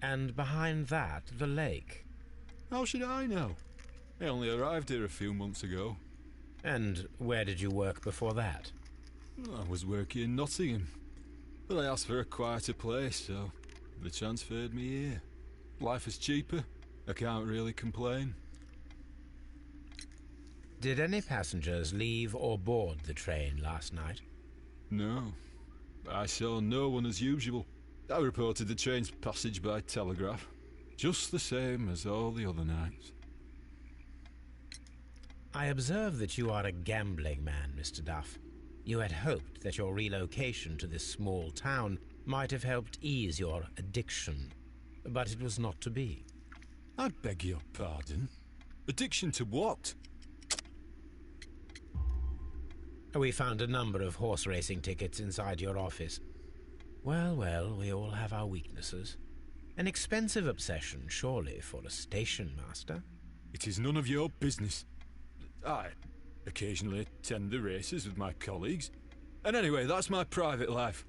and behind that, the lake. How should I know? I only arrived here a few months ago. And where did you work before that? I was working in Nottingham, but I asked for a quieter place, so they transferred me here. Life is cheaper. I can't really complain. Did any passengers leave or board the train last night? No. I saw no one as usual. I reported the train's passage by telegraph, just the same as all the other nights. I observe that you are a gambling man, Mr. Duff. You had hoped that your relocation to this small town might have helped ease your addiction, but it was not to be. I beg your pardon? Addiction to what? We found a number of horse racing tickets inside your office. Well, we all have our weaknesses. An expensive obsession, surely, for a station master. It is none of your business. I occasionally attend the races with my colleagues. And anyway, that's my private life.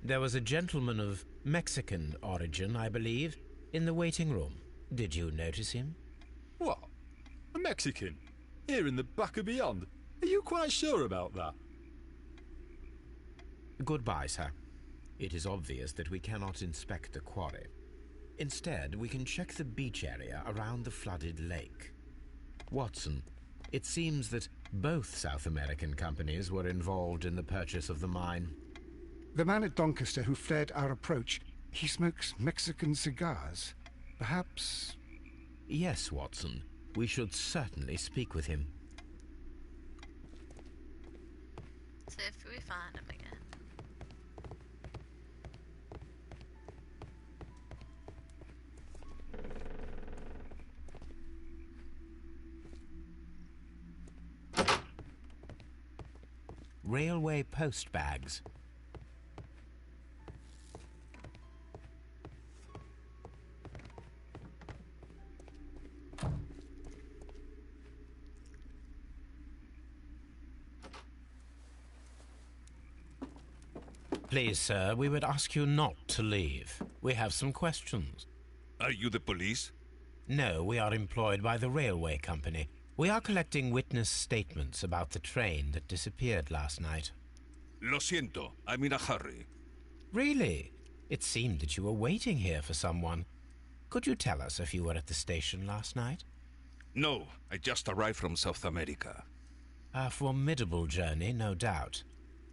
There was a gentleman of Mexican origin, I believe, in the waiting room. Did you notice him? What? A Mexican? Here in the back of beyond? Are you quite sure about that? Goodbye, sir. It is obvious that we cannot inspect the quarry. Instead, we can check the beach area around the flooded lake. Watson, it seems that both South American companies were involved in the purchase of the mine. The man at Doncaster who fled our approach, he smokes Mexican cigars. Perhaps... Yes, Watson. We should certainly speak with him. See if we find him again. Railway post bags. Please, sir, we would ask you not to leave. We have some questions. Are you the police? No, we are employed by the railway company. We are collecting witness statements about the train that disappeared last night. Lo siento, I'm in a hurry. Really? It seemed that you were waiting here for someone. Could you tell us if you were at the station last night? No, I just arrived from South America. A formidable journey, no doubt.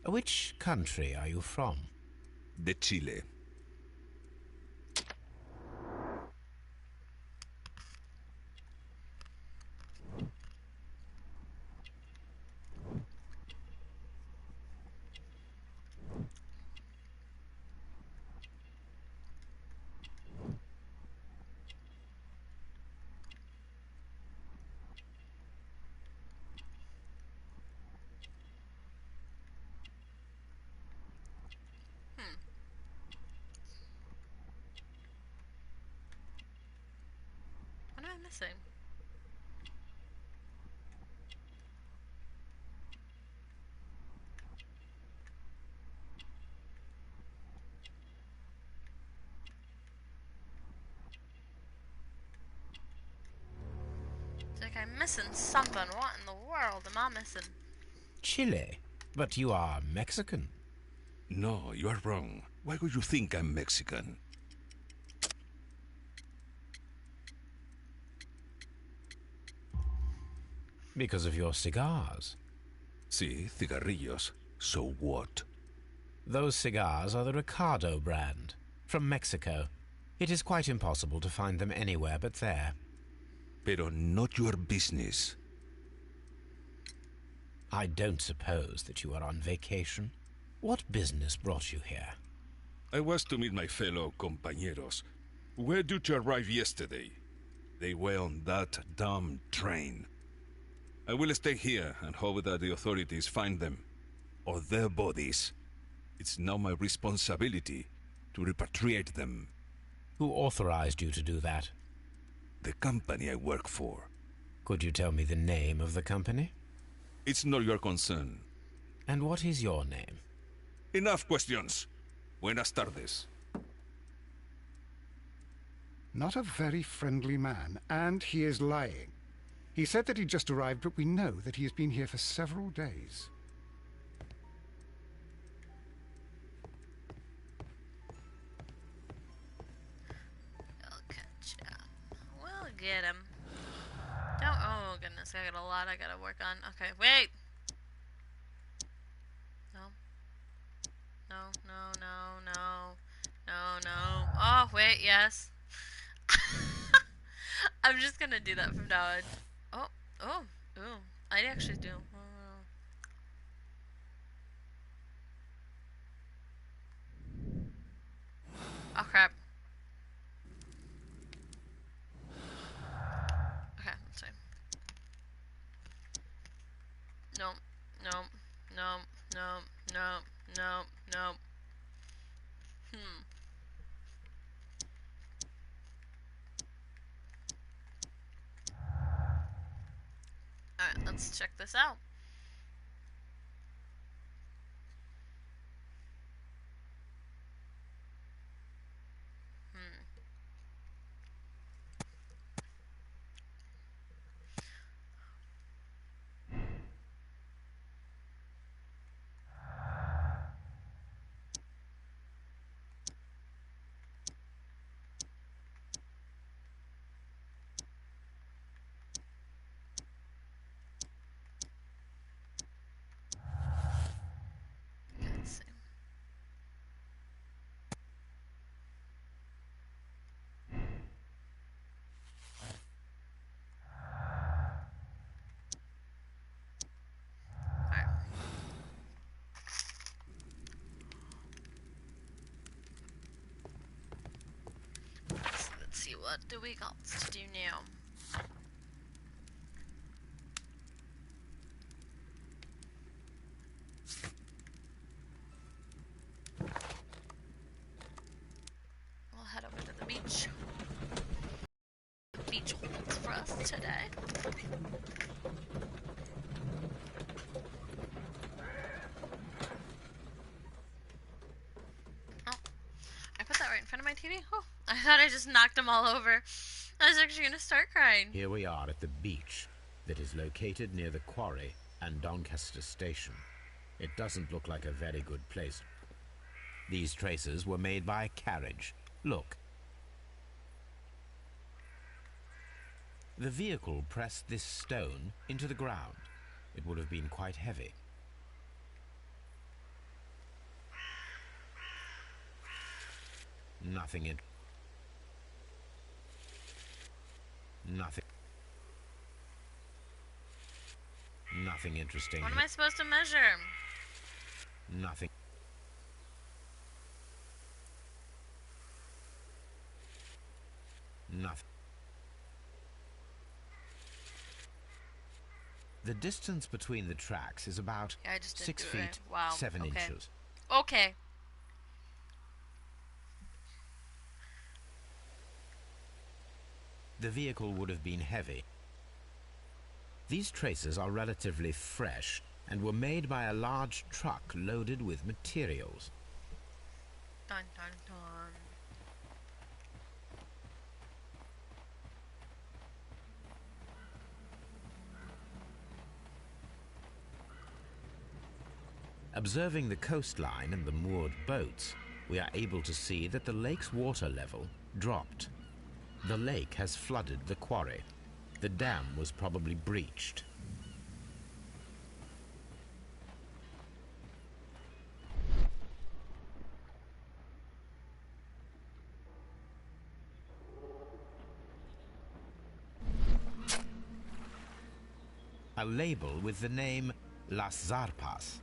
Which country are you from? De Chile. What am I missing? It's like I'm missing something. What in the world am I missing? Chile? But you are Mexican. No, you are wrong. Why would you think I'm Mexican? Because of your cigars. Sí, cigarrillos. So what? Those cigars are the Ricardo brand, from Mexico. It is quite impossible to find them anywhere but there. Pero not your business. I don't suppose that you are on vacation. What business brought you here? I was to meet my fellow compañeros. Where did you arrive yesterday? They were on that damn train. I will stay here and hope that the authorities find them, or their bodies. It's now my responsibility to repatriate them. Who authorized you to do that? The company I work for. Could you tell me the name of the company? It's not your concern. And what is your name? Enough questions. Buenas tardes. Not a very friendly man, and he is lying. He said that he just arrived, but we know that he has been here for several days. We'll catch up. We'll get him. Don't. Oh goodness. I got a lot I gotta work on. Okay, wait! No. No, no, no, no. No, no. Oh, wait, yes. I'm just gonna do that from now on. Oh, oh, ooh. I actually do. Oh, crap. Okay, that's fine. No, no, no, no, no, no, no. Hmm. Alright, let's check this out. Hmm. Let's see. Alright. Let's see, what do we got to do now? We'll head over to the beach. The beach waits for us today. Oh, I put that right in front of my TV? Oh, I thought I just knocked them all over. I was actually gonna start crying. Here we are at the beach that is located near the quarry and Doncaster Station. It doesn't look like a very good place. These traces were made by a carriage. Look. The vehicle pressed this stone into the ground. It would have been quite heavy. Nothing in... Nothing. Nothing interesting. What am I supposed to measure? Nothing. Nothing. The distance between the tracks is about 6 feet, wow. 7 inches. Okay. The vehicle would have been heavy. These traces are relatively fresh and were made by a large truck loaded with materials. Dun, dun, dun. Observing the coastline and the moored boats, we are able to see that the lake's water level dropped. The lake has flooded the quarry. The dam was probably breached. A label with the name Las Zarpas.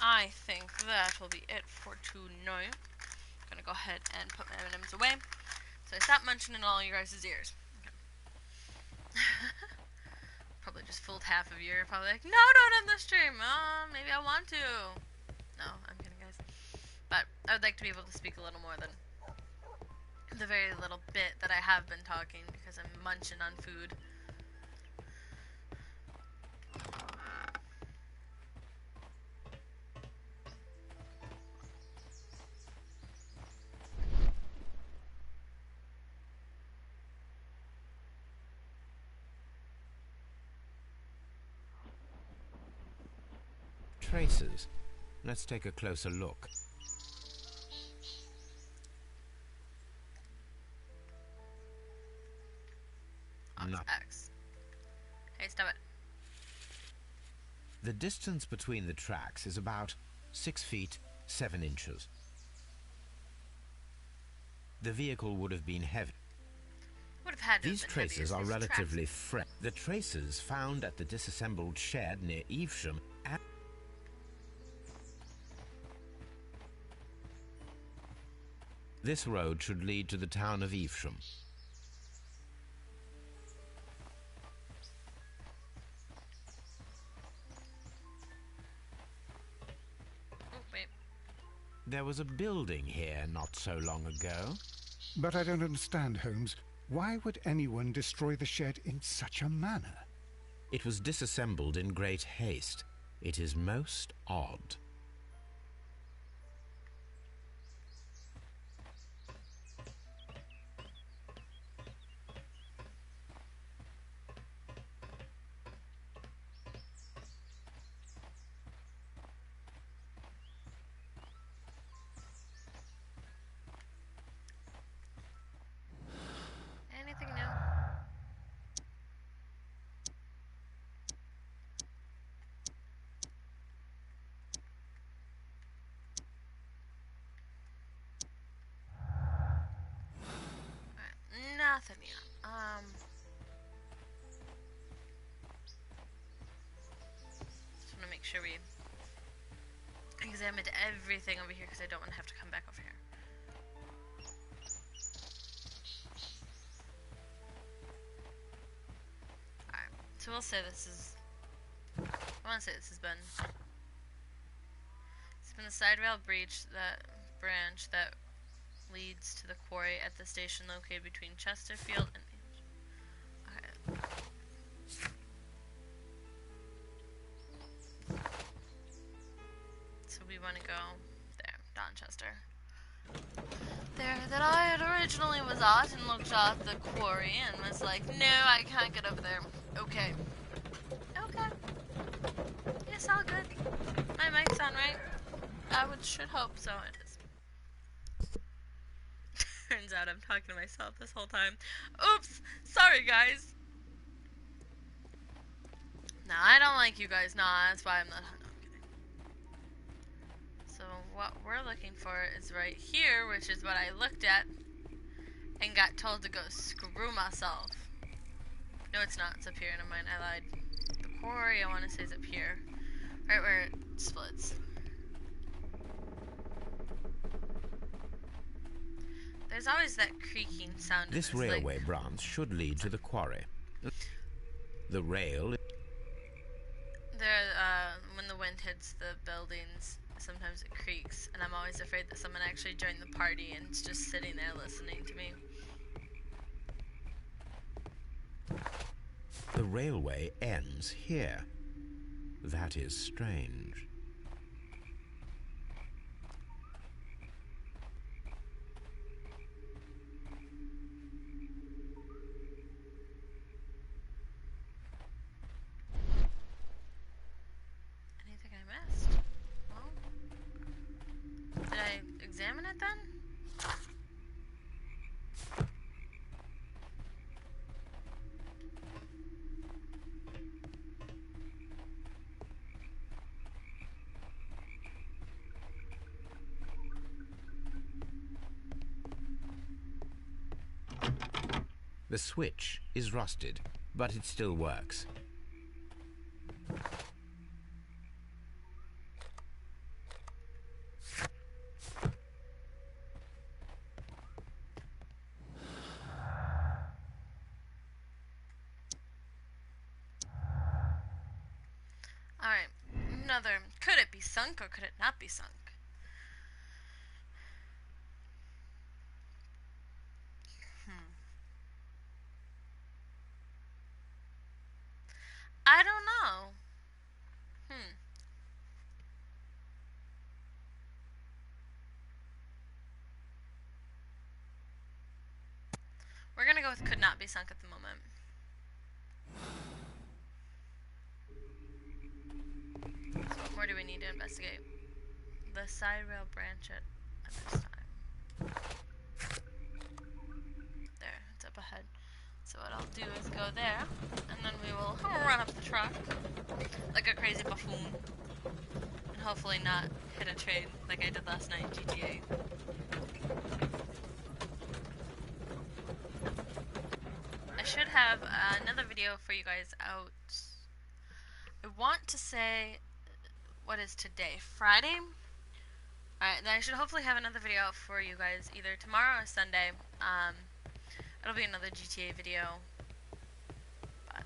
I think that will be it for tonight. I'm gonna go ahead and put my M&Ms away. So I stop munching in all you guys' ears. Okay. Probably just fooled half of you. You're probably like, no, don't end the stream. Maybe I want to. No, I'm kidding, guys. But I would like to be able to speak a little more than the very little bit that I have been talking because I'm munching on food. Traces. Let's take a closer look. No. X. Hey, stop it. The distance between the tracks is about 6 feet 7 inches. The vehicle would have been heavy. Would have had to These have been traces heavy are as these relatively tracks. fresh. The traces found at the disassembled shed near Evesham. This road should lead to the town of Evesham. Oh, wait. There was a building here not so long ago. But I don't understand, Holmes. Why would anyone destroy the shed in such a manner? It was disassembled in great haste. It is most odd. Anything new? Alright, nothing yet. Just want to make sure we examined everything over here because I don't want to have to come back over here. Alright, so we'll say this is... I want to say this has been... It's been the side rail breach, that branch that leads to the quarry at the station located between Chesterfield and... Okay. So we want to go there, Donchester. There that I had originally was at and looked at the quarry and was like, no, I can't get over there. Okay. Okay. Yes, all good. My mic's on, right? Should hope so. It is. Turns out I'm talking to myself this whole time. Oops! Sorry, guys. No, I don't like you guys. Nah, that's why I'm not. No, I'm kidding. So what we're looking for is right here, which is what I looked at and got told to go screw myself. No, it's not. It's up here. Never mind. I lied. The quarry, I want to say, is up here. Right where it splits. There's always that creaking sound. This railway branch should lead to the quarry. The rail... when the wind hits the buildings, sometimes it creaks, and I'm always afraid that someone actually joined the party and is just sitting there listening to me. The railway ends here. That is strange. Anything I missed? Well, did I examine it then? The switch is rusted, but it still works. another, could it be sunk or could it not be sunk? I don't know. We're gonna go with could not be sunk at the moment. So what more do we need to investigate? The side rail branch at this time. There, it's up ahead. So what I'll do is go there, and then we will run up the truck like a crazy buffoon, and hopefully not hit a train like I did last night in GTA. I should have another video for you guys out. I want to say, what is today? Friday? Alright, then I should hopefully have another video out for you guys either tomorrow or Sunday. It'll be another GTA video. But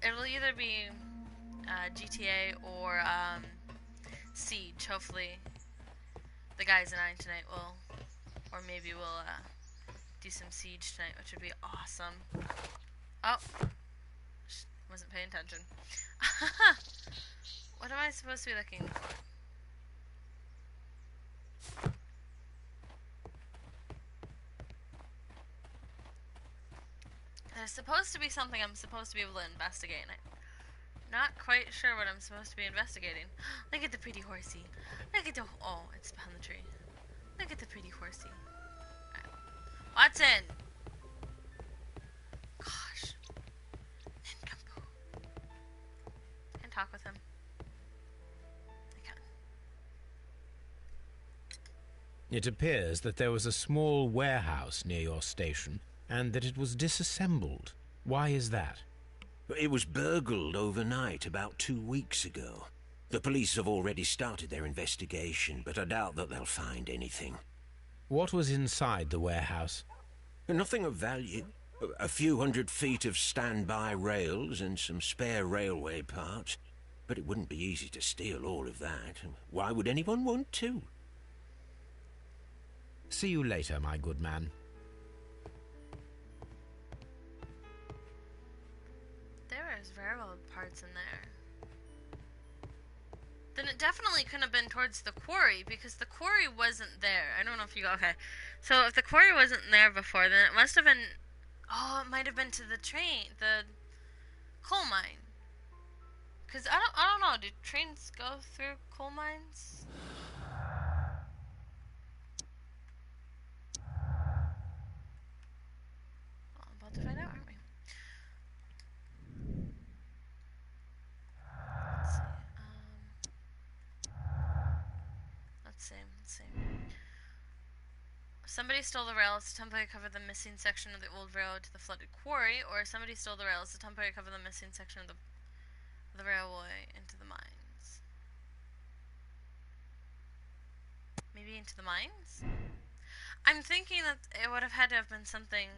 it'll either be GTA or Siege. Hopefully the guys and I tonight will, or maybe we'll do some Siege tonight, which would be awesome. Oh, wasn't paying attention. What am I supposed to be looking for? There's supposed to be something I'm supposed to be able to investigate, and I'm not quite sure what I'm supposed to be investigating. Look at the pretty horsey. Look at the... Oh, it's behind the tree. Look at the pretty horsey. Right. Watson! Gosh. Nincompoop. Can I talk with him? I can. It appears that there was a small warehouse near your station, and that it was disassembled. Why is that? It was burgled overnight about 2 weeks ago. The police have already started their investigation, but I doubt that they'll find anything. What was inside the warehouse? Nothing of value. A few 100 feet of standby rails and some spare railway parts. But it wouldn't be easy to steal all of that. Why would anyone want to? See you later, my good man. There's railroad parts in there. Then it definitely couldn't have been towards the quarry, because the quarry wasn't there. I don't know if you... Okay. So if the quarry wasn't there before, then it must have been... Oh, it might have been to the train, the coal mine. Because I don't know, do trains go through coal mines? Well, I'm about to find out, aren't we? Let's see. Somebody stole the rails to temporarily cover the missing section of the old railroad to the flooded quarry, or somebody stole the rails to temporarily cover the missing section of the railway into the mines. Maybe into the mines? I'm thinking that it would have had to have been something...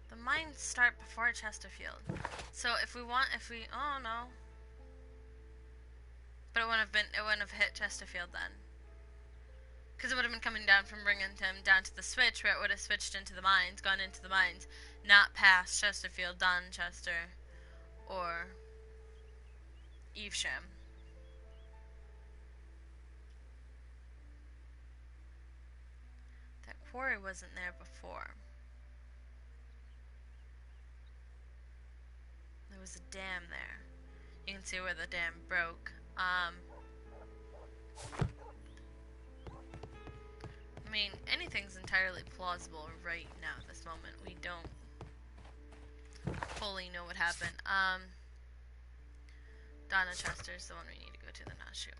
The mines start before Chesterfield. So if we... Oh no. But it wouldn't have hit Chesterfield then. Because it would have been coming down from Bringington down to the switch, where it would have switched into the mines, gone into the mines, not past Chesterfield, Donchester, or Evesham. That quarry wasn't there before. There was a dam there. You can see where the dam broke. I mean, anything's entirely plausible right now at this moment. We don't fully know what happened. Donna Chester's the one we need to go to, the not shoot.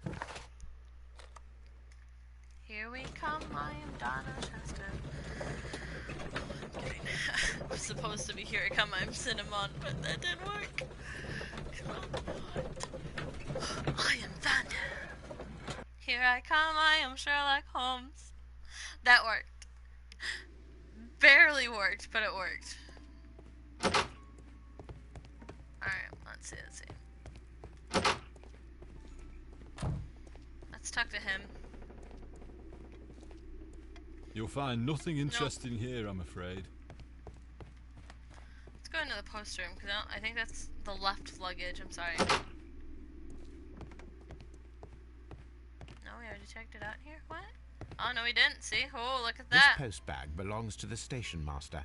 Here we come, I am Donna Chester. I'm kidding. I was supposed to be Here I Come, I'm Cinnamon, but that didn't work. Come on. I am Thunder. Here I come, I am Sherlock Holmes. That worked. barely worked, but it worked. Alright, let's see. Let's talk to him. You'll find nothing interesting here, I'm afraid. Let's go into the post room, because I think that's the left luggage. I'm sorry. No, we already checked it out here. What? Oh, no, we didn't. See? Oh, look at that. This post bag belongs to the station master.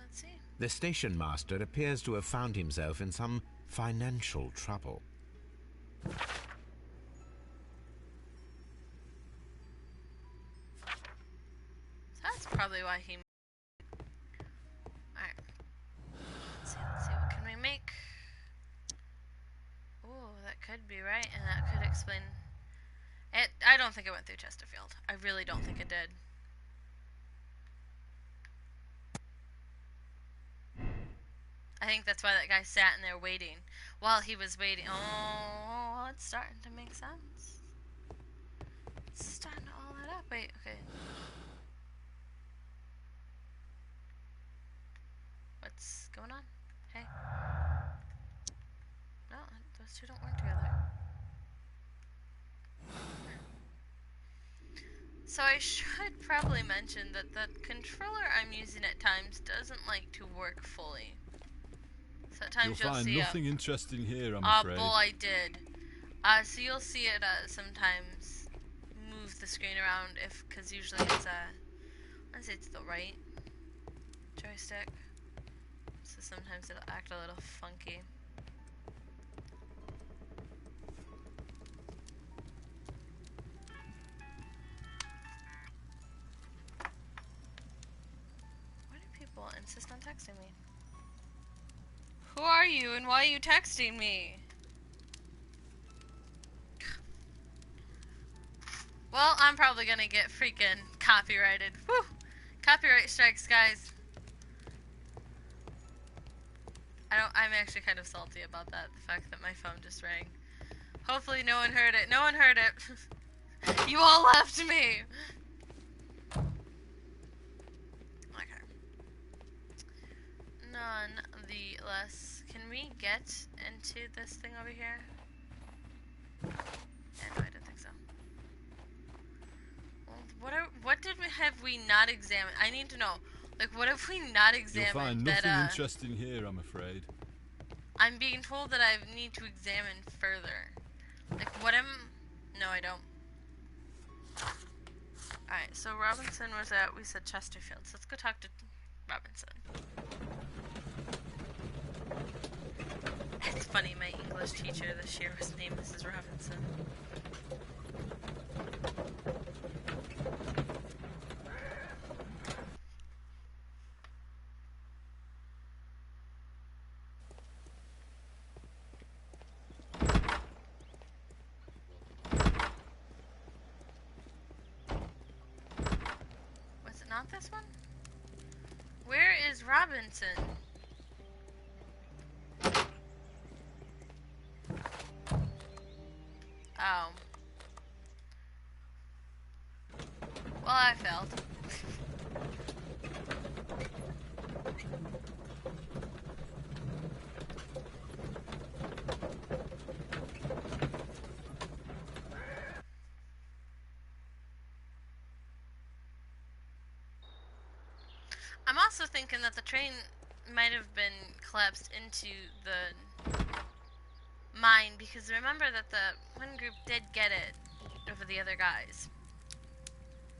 Let's see. The station master appears to have found himself in some financial trouble. That's probably why he... Alright. Let's see. What can we make? Ooh, that could be right, and that could explain... I don't think it went through Chesterfield. I really don't think it did. I think that's why that guy sat in there waiting. While he was waiting... Oh, it's starting to make sense. It's starting to all add up. Wait, okay. What's going on? Hey. No, those two don't work together. So I should probably mention that the controller I'm using at times doesn't like to work fully. So at times You'll find see nothing interesting here, I'm Oh, afraid. bull, I did. So you'll see it sometimes move the screen around because usually it's let's say it's the right joystick. So sometimes it'll act a little funky. Why do people insist on texting me? Who are you and why are you texting me? Well, I'm probably gonna get freaking copyrighted. Whew! Copyright strikes, guys. I'm actually kind of salty about that. The fact that my phone just rang. Hopefully no one heard it. No one heard it. You all left me! Okay. Nonetheless, can we get into this thing over here? Yeah, no, I didn't think so. Well, what have we not examined? I need to know. Like, what have we not examined? You'll find nothing interesting here, I'm afraid. I'm being told that I need to examine further. Like, No, I don't. Alright, so Robinson was at, we said Chesterfield. So let's go talk to Robinson. It's funny, my English teacher this year was named Mrs. Robinson. Was it not this one? Where is Robinson? Oh. Well, I failed. I'm also thinking that the train might have been collapsed into the mine, because remember that the one group did get it over the other guys.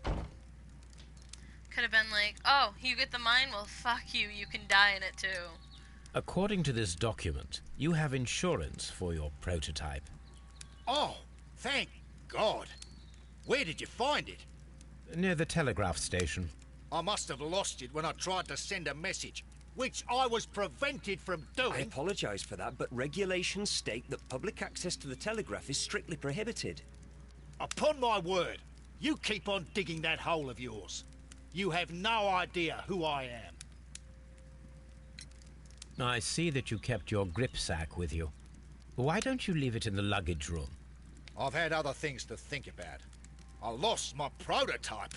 Could have been like, oh, you get the mine? Well, fuck you, you can die in it too. According to this document, you have insurance for your prototype. Oh, thank God. Where did you find it? Near the telegraph station. I must have lost it when I tried to send a message, which I was prevented from doing. I apologise for that, but regulations state that public access to the telegraph is strictly prohibited. Upon my word, you keep on digging that hole of yours. You have no idea who I am. I see that you kept your grip sack with you. Why don't you leave it in the luggage room? I've had other things to think about. I lost my prototype,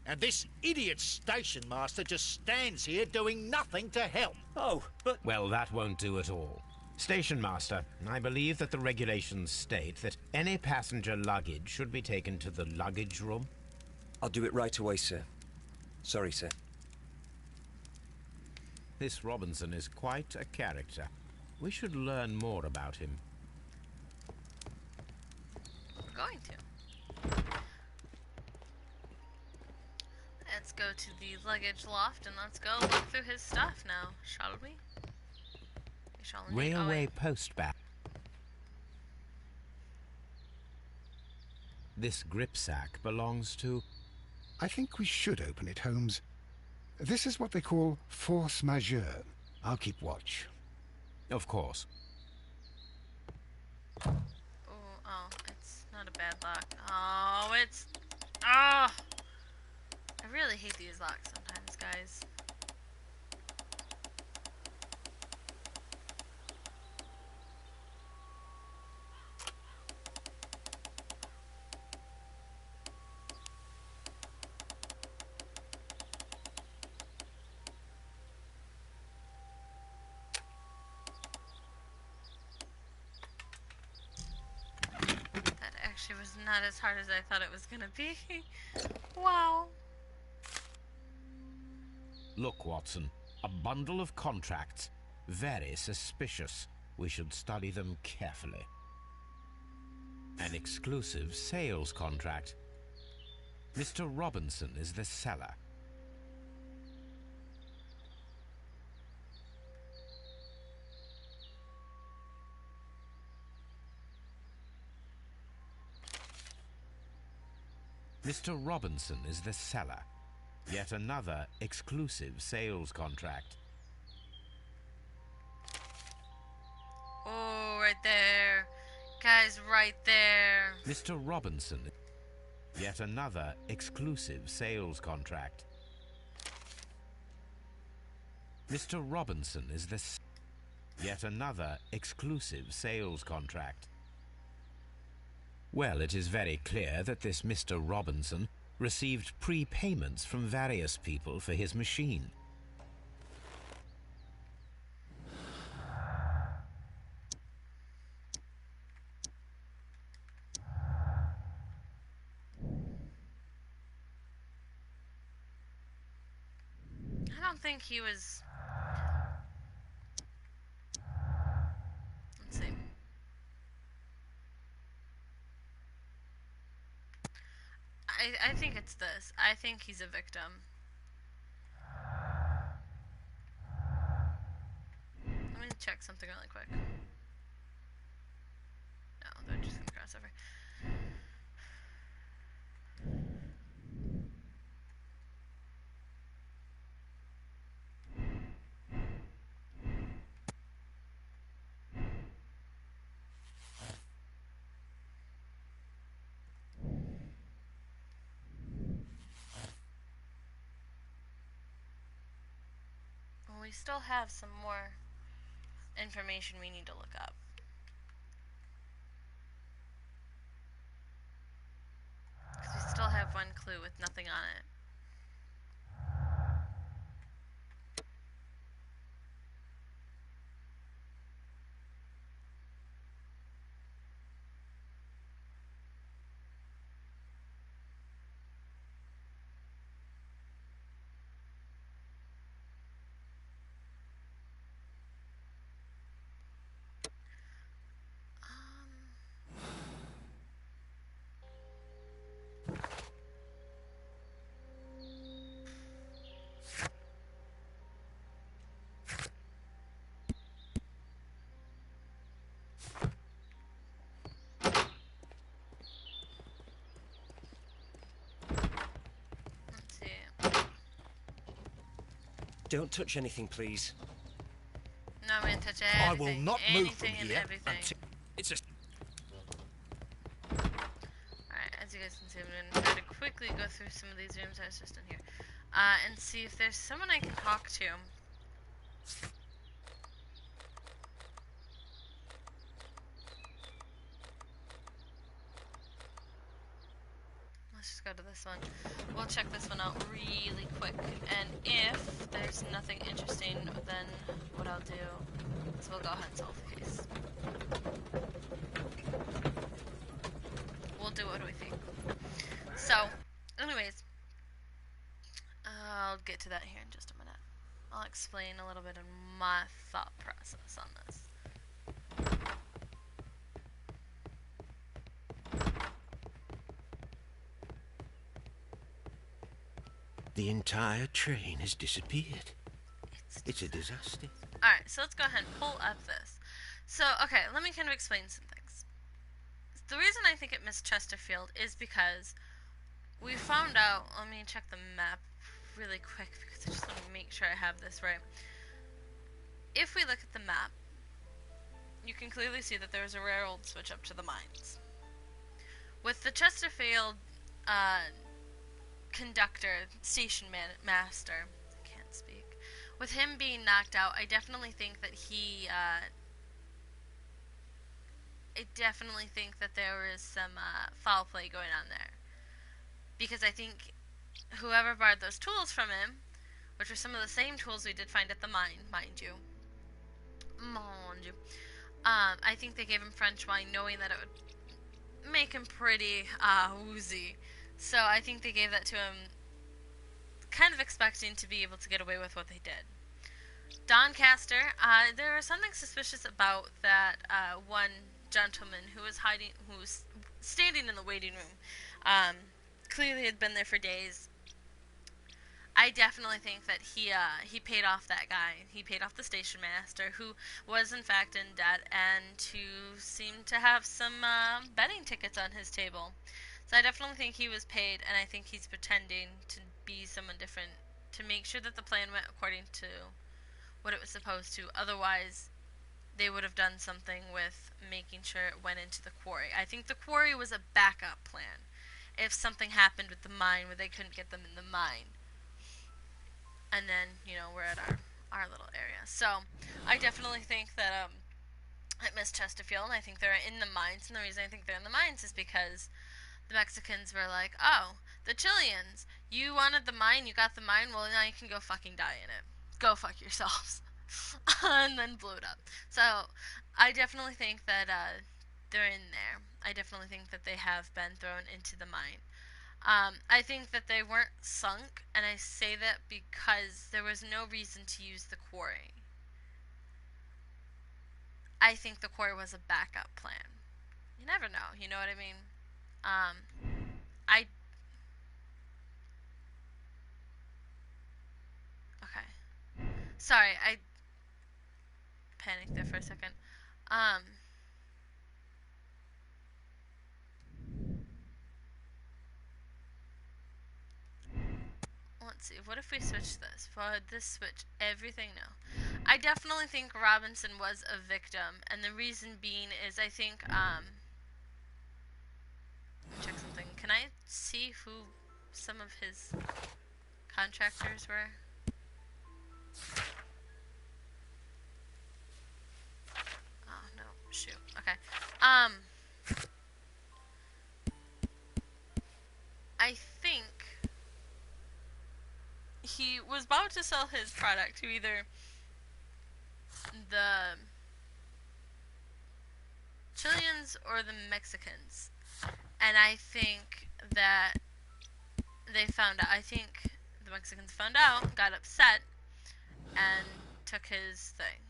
and this idiot station master just stands here doing nothing to help. Oh, but... Well, that won't do at all. Station Master, I believe that the regulations state that any passenger luggage should be taken to the luggage room. I'll do it right away, sir. Sorry, sir. This Robinson is quite a character. We should learn more about him. We're going to. Let's go to the luggage loft and let's go look through his stuff now, shall we? Shall we? Railway postbag. This grip sack belongs to... I think we should open it, Holmes. This is what they call force majeure. I'll keep watch. Of course. Oh, it's not a bad lock. Oh, it's... Oh! I really hate these locks sometimes, guys. It was not as hard as I thought it was gonna be. Wow. Look, Watson. A bundle of contracts. Very suspicious. We should study them carefully. An exclusive sales contract. Mr. Robinson is the seller. Mr. Robinson is the seller. Yet another exclusive sales contract. Oh, right there. Guys, right there. Mr. Robinson. Yet another exclusive sales contract. Mr. Robinson is the... Yet another exclusive sales contract. Well, it is very clear that this Mr. Robinson received prepayments from various people for his machine. I don't think he was... Let's see. I think it's this. I think he's a victim. Let me check something really quick. No, they're just gonna cross over. We still have some more information we need to look up. Because we still have one clue with nothing on it. Don't touch anything, please. No, I'm gonna touch I everything. will not move from Anything and here everything. until... It's just... Alright, as you guys can see, I'm gonna try to quickly go through some of these rooms. I was just in here. and see if there's someone I can talk to. Let's just go to this one. We'll check this one out really quick, and if there's nothing interesting, then what I'll do is we'll go ahead and solve the case. We'll do what we think. So, anyways, I'll get to that here in just a minute. I'll explain a little bit of my thought process on this. The entire train has disappeared. It's a disaster. Alright, so let's go ahead and pull up this. So, okay, let me kind of explain some things. The reason I think it missed Chesterfield is because we found out, let me check the map really quick because I just want to make sure I have this right. If we look at the map, you can clearly see that there is a railroad switch up to the mines. With the Chesterfield conductor, station master, I can't speak, with him being knocked out, I definitely think that there is some foul play going on there. Because I think whoever borrowed those tools from him, which were some of the same tools we did find at the mine, mind you, I think they gave him French wine knowing that it would make him pretty woozy. So I think they gave that to him kind of expecting to be able to get away with what they did. Doncaster, there was something suspicious about that one gentleman who was standing in the waiting room. Clearly had been there for days. I definitely think that he paid off that guy. He paid off the station master, who was in fact in debt and who seemed to have some betting tickets on his table. So I definitely think he was paid, and I think he's pretending to be someone different to make sure that the plan went according to what it was supposed to. Otherwise, they would have done something with making sure it went into the quarry. I think the quarry was a backup plan if something happened with the mine where they couldn't get them in the mine. And then, we're at our little area. So, I definitely think that it missed Chesterfield, and I think they're in the mines, and the reason I think they're in the mines is because the Mexicans were like, oh, the Chileans, you wanted the mine, you got the mine, well, now you can go fucking die in it. Go fuck yourselves. And then blew it up. So, I definitely think that they're in there. I definitely think that they have been thrown into the mine. I think that they weren't sunk, and I say that because there was no reason to use the quarry. I think the quarry was a backup plan. You never know, you know what I mean? Okay. Sorry, I panicked there for a second. Let's see, what if we switch this? Would this switch everything? No. I definitely think Robinson was a victim, and the reason being is I think, let me check something. Can I see who some of his contractors were? Oh, no, shoot. Okay. I think he was about to sell his product to either the Chileans or the Mexicans. And I think that they found out. I think the Mexicans found out, got upset, and took his thing.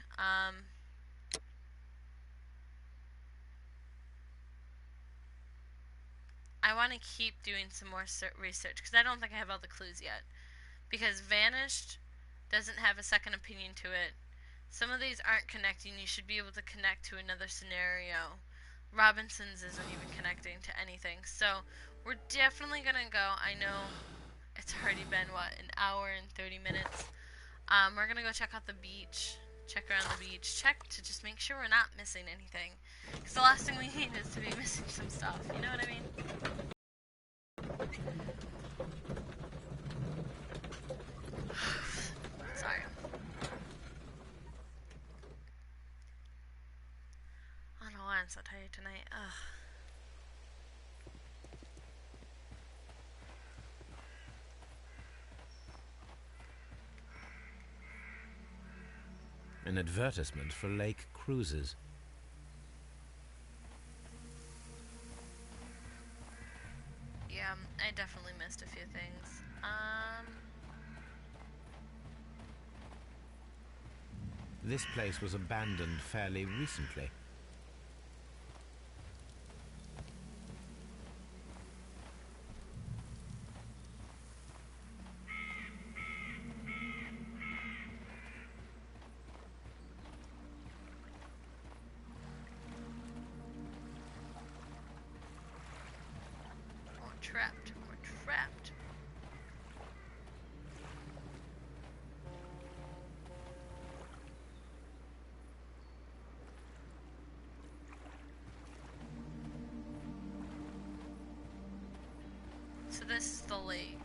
I want to keep doing some more research because I don't think I have all the clues yet. Because Vanished doesn't have a second opinion to it. Some of these aren't connecting. You should be able to connect to another scenario. Robinson's isn't even connecting to anything. So we're definitely going to go. I know it's already been, an hour and 30 minutes. We're going to go check out the beach. Check around the beach. Check to just make sure we're not missing anything. Because the last thing we need is to be missing some stuff. You know what I mean? I'm so tired tonight. Ugh. An advertisement for lake cruises. Yeah, I definitely missed a few things. This place was abandoned fairly recently. We're trapped. We're trapped. So this is the lake.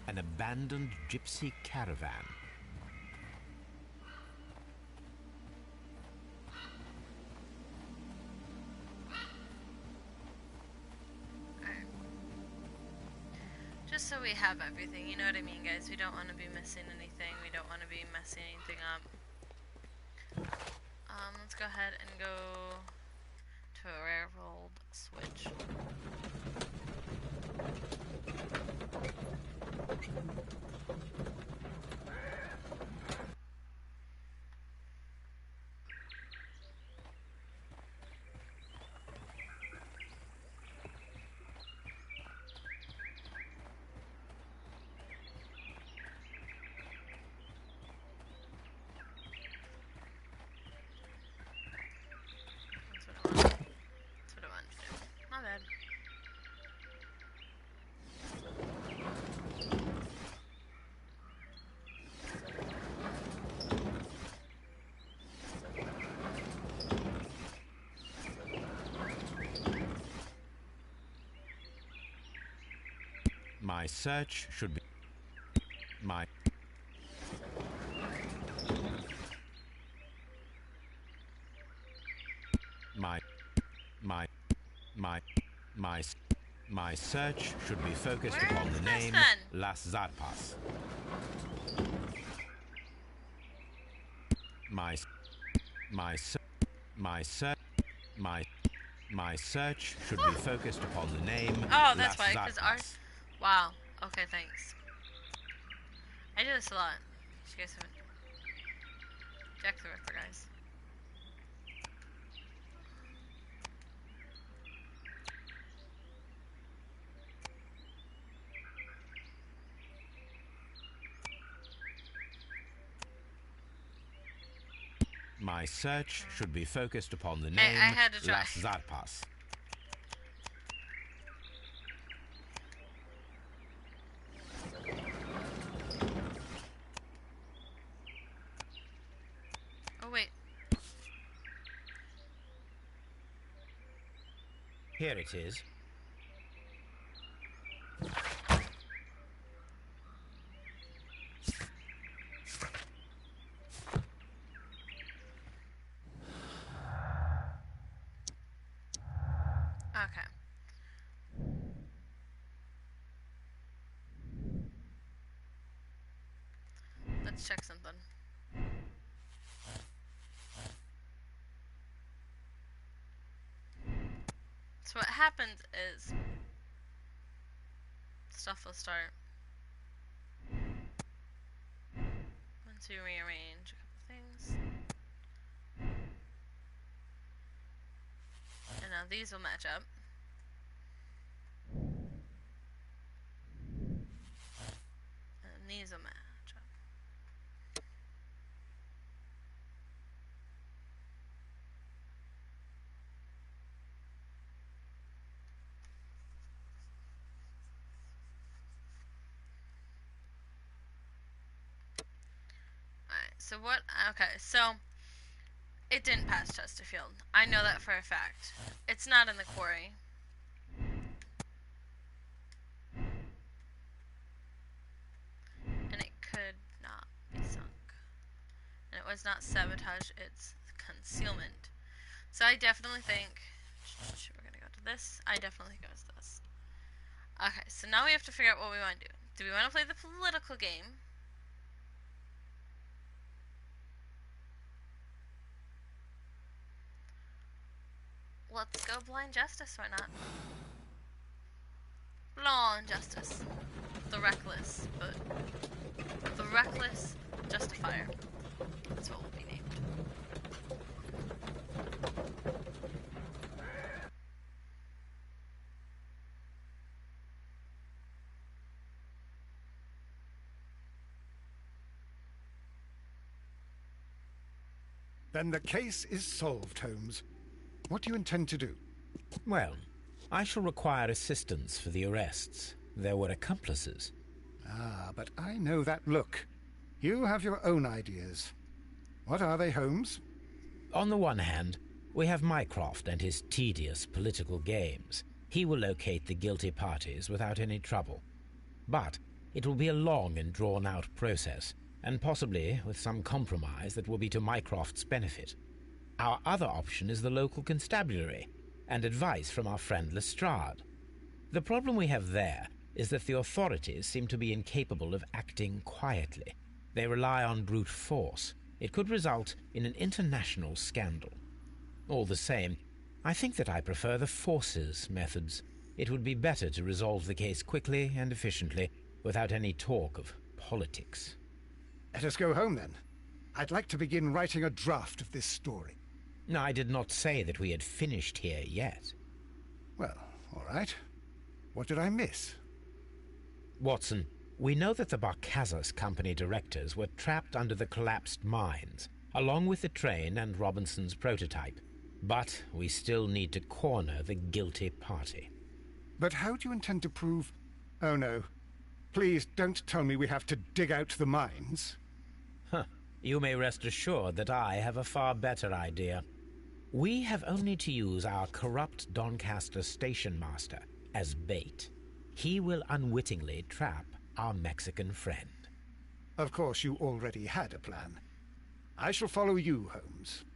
An abandoned gypsy caravan. Just so we have everything, you know what I mean, guys? We don't want to be missing anything. We don't want to be messing anything up. Let's go ahead and go to a rare rolled switch. That's what I wanted to do. My bad. My search should be... My search should be focused Where upon is the this name then? Las Zarpas. My search should be focused upon the name Oh, Las that's why, because Zarpas. ours... Wow. Okay, thanks. I do this a lot. You guys haven't... Jack the Ripper, guys. My search should be focused upon the I name had to try. Las Zarpas. Oh, wait. Here it is. Okay. Let's check something. So what happens is stuff will start once we rearrange a couple things. And now these will match up. And these will match up. Alright, so what? Okay, so it didn't pass Chesterfield. I know that for a fact. It's not in the quarry. And it could not be sunk. And it was not sabotage, it's concealment. So I definitely think... We're going to go to this. I definitely think it was this. Okay, so now we have to figure out what we want to do. Do we want to play the political game? Let's go blind justice, why not? Blind justice. The reckless, but the reckless justifier. That's what will be named. Then the case is solved, Holmes. What do you intend to do? Well, I shall require assistance for the arrests. There were accomplices. Ah, but I know that look. You have your own ideas. What are they, Holmes? On the one hand, we have Mycroft and his tedious political games. He will locate the guilty parties without any trouble. But it will be a long and drawn-out process, and possibly with some compromise that will be to Mycroft's benefit. Our other option is the local constabulary, and advice from our friend Lestrade. The problem we have there is that the authorities seem to be incapable of acting quietly. They rely on brute force. It could result in an international scandal. All the same, I think that I prefer the forces methods. It would be better to resolve the case quickly and efficiently, without any talk of politics. Let us go home, then. I'd like to begin writing a draft of this story. No, I did not say that we had finished here yet. Well, all right. What did I miss? Watson, we know that the Barcazas Company directors were trapped under the collapsed mines, along with the train and Robinson's prototype. But we still need to corner the guilty party. But how do you intend to prove... Oh, no. Please don't tell me we have to dig out the mines. Huh. You may rest assured that I have a far better idea. We have only to use our corrupt Doncaster station master as bait. He will unwittingly trap our Mexican friend. Of course, you already had a plan. I shall follow you, Holmes.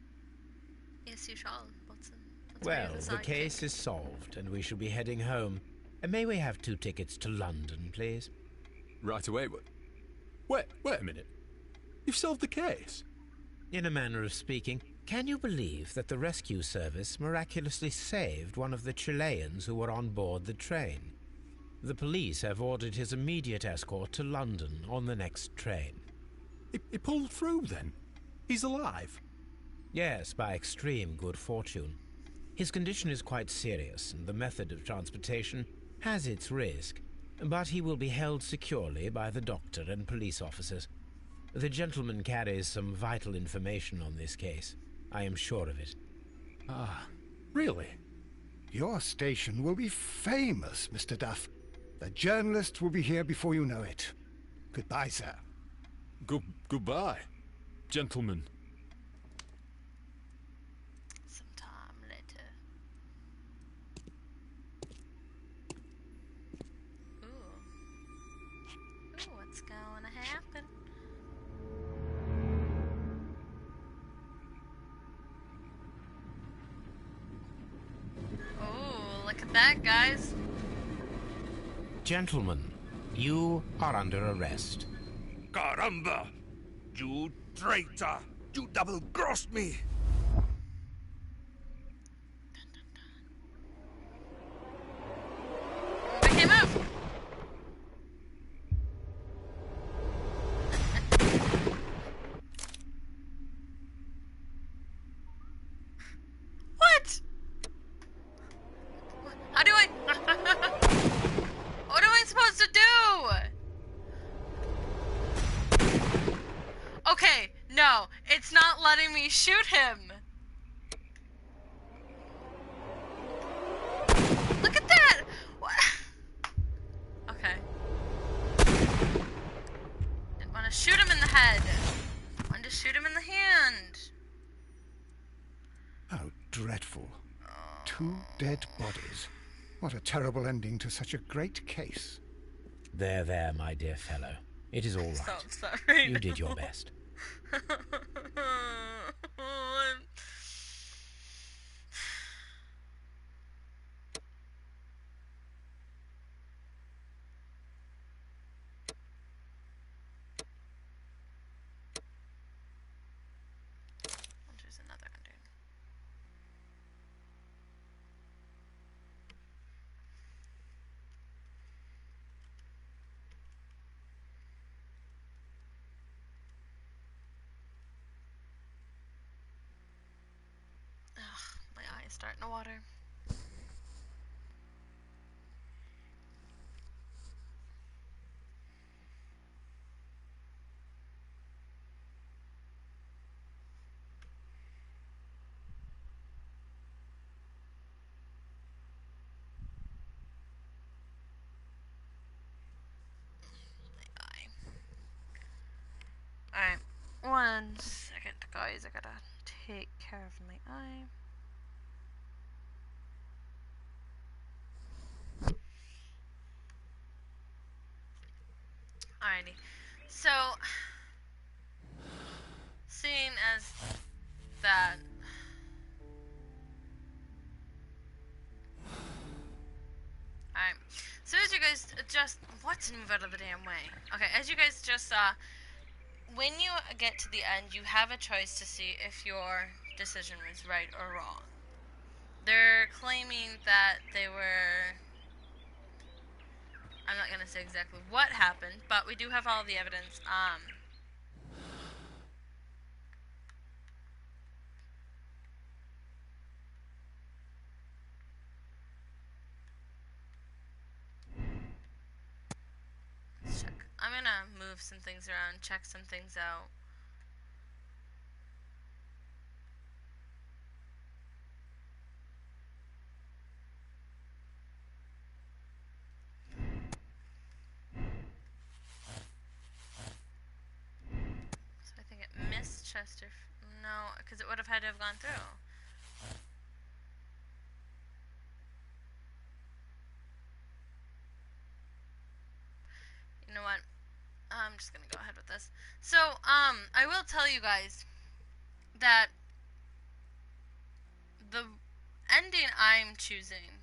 Yes, you shall, Watson. Well, the case is solved, and we shall be heading home. May we have 2 tickets to London, please? Right away, but... Wait a minute. You've solved the case? In a manner of speaking. Can you believe that the rescue service miraculously saved one of the Chileans who were on board the train? The police have ordered his immediate escort to London on the next train. He pulled through, then? He's alive? Yes, by extreme good fortune. His condition is quite serious, and the method of transportation has its risk, but he will be held securely by the doctor and police officers. The gentleman carries some vital information on this case. I am sure of it. Ah, really? Your station will be famous, Mr. Duff. The journalists will be here before you know it. Goodbye, sir. Goodbye, gentlemen. Sometime later. Ooh, what's going to happen? Oh, look at that, guys. Gentlemen, you are under arrest. Caramba! You traitor! You double-crossed me! We came out. What? How do I... What am I supposed to do? Okay, no, it's not letting me shoot him. Look at that! What? Okay. Didn't want to shoot him in the head. Wanted to shoot How dreadful. 2 dead bodies. What a terrible ending to such a great case. There, there, my dear fellow. It is all right. So sorry. You did your best. There's another ending. Ugh, my eye is starting to water. Alright, 1 second, guys. I gotta take care of my eye. Alrighty. So, seeing as that. Alright. So, as you guys just. What's move out of the damn way? Okay, as you guys just saw. When you get to the end, you have a choice to see if your decision was right or wrong. They're claiming that they were... I'm not going to say exactly what happened, but we do have all the evidence. Let's check. I'm going to move some things around, check some things out. So I think it missed Chester. No, because it would have had to have gone through. You know what? I'm just gonna go ahead with this. So, I will tell you guys that the ending I'm choosing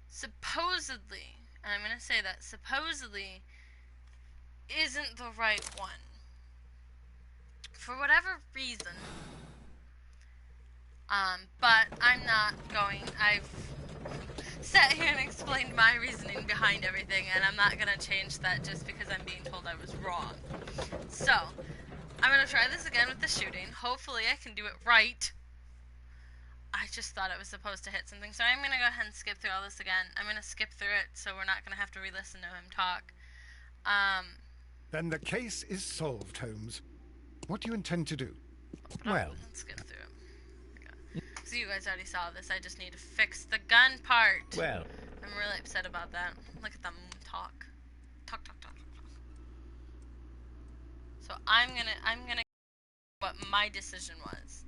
supposedly, and I'm gonna say that supposedly isn't the right one. For whatever reason. But I'm not going. I've sat here and explained my reasoning behind everything, and I'm not gonna change that just because I'm being told I was wrong. So, I'm gonna try this again with the shooting. Hopefully I can do it right. I just thought it was supposed to hit something, so I'm gonna go ahead and skip through all this again. I'm gonna skip through it, so we're not gonna have to re-listen to him talk. Then the case is solved, Holmes. What do you intend to do? Well, let's skip through it. So you guys already saw this. I just need to fix the gun part. Well, I'm really upset about that. Look at them talk. Talk. So I'm gonna what my decision was.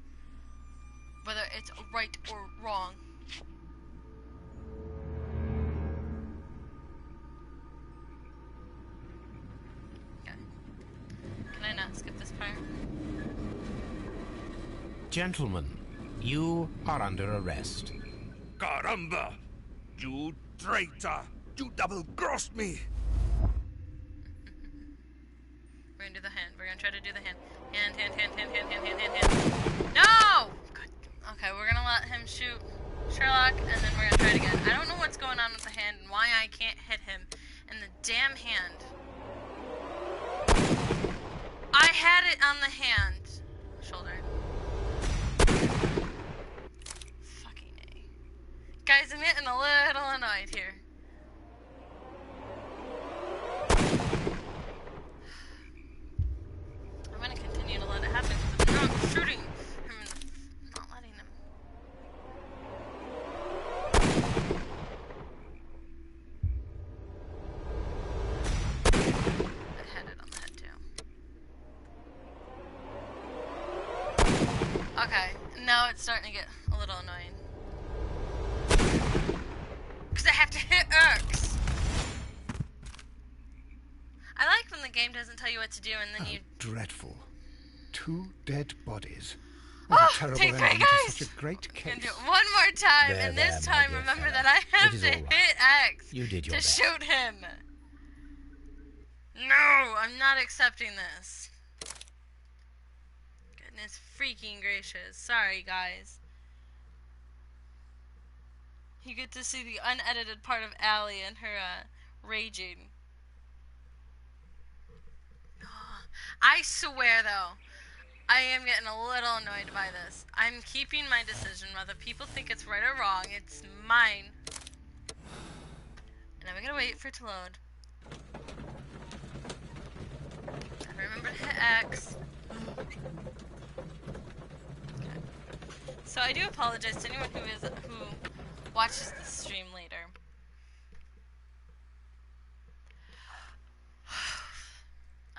Whether it's right or wrong. Okay. Can I not skip this part? gentlemen, you are under arrest. Caramba! You traitor! You double-crossed me! We're gonna do the hand. We're gonna try to do the hand. Hand. No! God. Okay, we're gonna let him shoot Sherlock, and then we're gonna try it again. I don't know what's going on with the hand and why I can't hit him in the damn hand. I had it on the hand. Shoulder. Fucking A. Guys, I'm getting a little annoyed here. I'm gonna continue to let it happen because I'm not shooting him not letting him. I had it on the head too. Okay, now it's starting to get a little annoying. Because I have to hit X. I like when the game doesn't tell you what to do and then you... Dreadful. 2 dead bodies. What a terrible take ending guys. To such a great case. Gonna do it one more time, There, and this there, my time dear remember fellow. that I have It is to all right. hit X You did your to best. shoot him. No, I'm not accepting this. Goodness freaking gracious. Sorry, guys. You get to see the unedited part of Allie and her, raging. I swear, though, I am getting a little annoyed by this. I'm keeping my decision. Whether people think it's right or wrong, it's mine. And I'm gonna wait for it to load. I remember to hit X. Okay. So I do apologize to anyone who watches this stream later.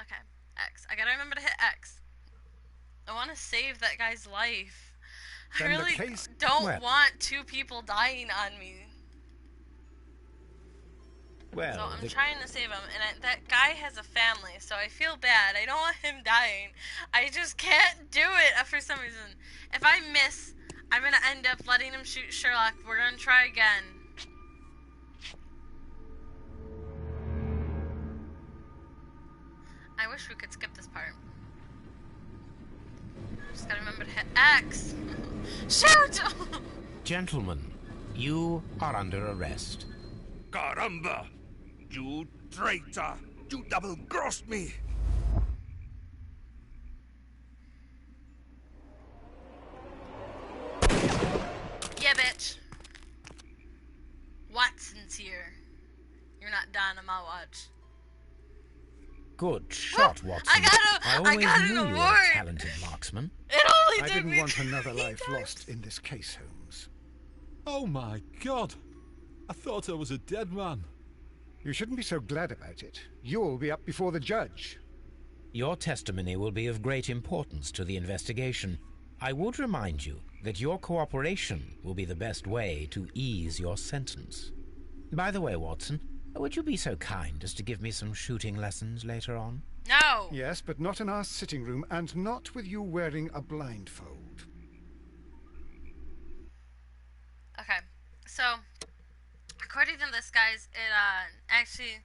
Okay, X. I gotta remember to hit X. I want to save that guy's life. I really don't want 2 people dying on me. Well, so I'm trying to save him, and that guy has a family, so I feel bad. I don't want him dying. I just can't do it for some reason. If I miss, I'm gonna end up letting him shoot Sherlock. We're gonna try again. I wish we could skip this part. Just gotta remember to hit X. Shoot! Gentlemen, you are under arrest. Caramba! You traitor! You double-crossed me! Yeah, bitch. Watson's here. You're not done on my watch. Good shot, Watson. I always got an knew you were award. a talented marksman. It only I took didn't me want another 3 life times. lost in this case, Holmes. Oh my God! I thought I was a dead man. You shouldn't be so glad about it. You'll be up before the judge. Your testimony will be of great importance to the investigation. I would remind you that your cooperation will be the best way to ease your sentence. By the way, Watson, would you be so kind as to give me some shooting lessons later on? No! Yes, but not in our sitting room, and not with you wearing a blindfold. Okay, so, according to this, guys, it, actually,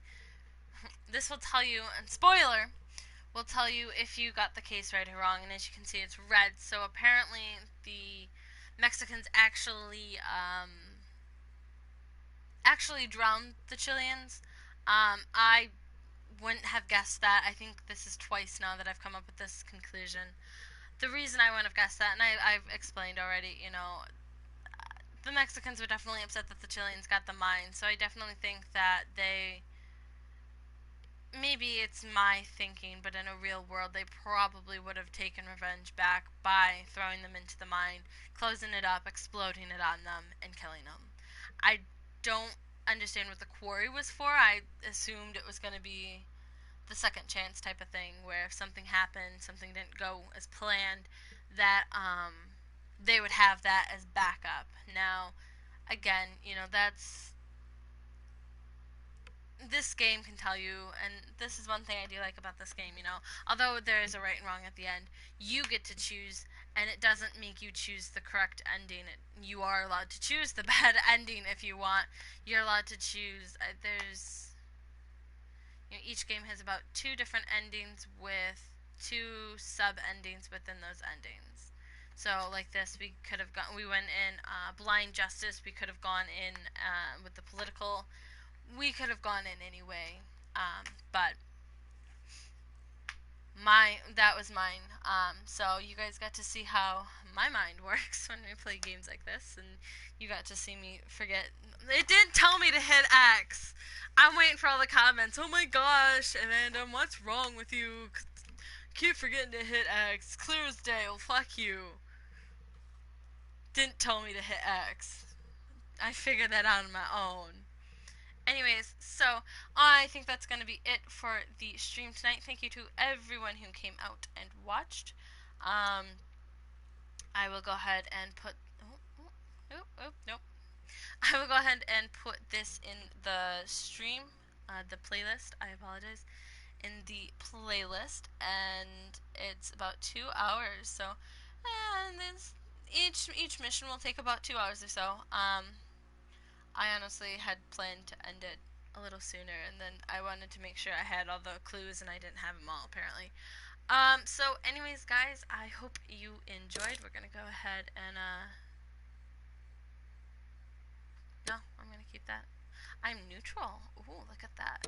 this will tell you, and spoiler, will tell you if you got the case right or wrong, and as you can see, it's red, so apparently the Mexicans actually drowned the Chileans. I wouldn't have guessed that. I think this is twice now that I've come up with this conclusion. The reason I wouldn't have guessed that, and I've explained already, you know, the Mexicans were definitely upset that the Chileans got the mine, so I definitely think that they... Maybe it's my thinking, but in a real world, they probably would have taken revenge back by throwing them into the mine, closing it up, exploding it on them, and killing them. I don't understand what the quarry was for. I assumed it was going to be the second chance type of thing, where if something happened, something didn't go as planned, that they would have that as backup. Now, again, you know, that's... This game can tell you, and this is one thing I do like about this game, you know, although there is a right and wrong at the end, you get to choose, and it doesn't make you choose the correct ending. You are allowed to choose the bad ending if you want. You're allowed to choose, there's, you know, each game has about 2 different endings with 2 sub-endings within those endings. So, like this, we could have gone, we went in Blind Justice, we could have gone in with the political... We could have gone in anyway, but that was mine. So you guys got to see how my mind works when we play games like this, and you got to see me forget. It didn't tell me to hit X. I'm waiting for all the comments. Oh my gosh, Amanda, what's wrong with you? Keep forgetting to hit X. Clear as day. Well, fuck you. Didn't tell me to hit X. I figured that out on my own. Anyways, so I think that's going to be it for the stream tonight. Thank you to everyone who came out and watched. I will go ahead and put. Nope. I will go ahead and put this in the stream, the playlist. I apologize. In the playlist, and it's about 2 hours. So, and each mission will take about 2 hours or so. I honestly had planned to end it a little sooner, and then I wanted to make sure I had all the clues, and I didn't have them all apparently. So anyways, guys, I hope you enjoyed. We're gonna go ahead and no, I'm gonna keep that. I'm neutral. Ooh, look at that.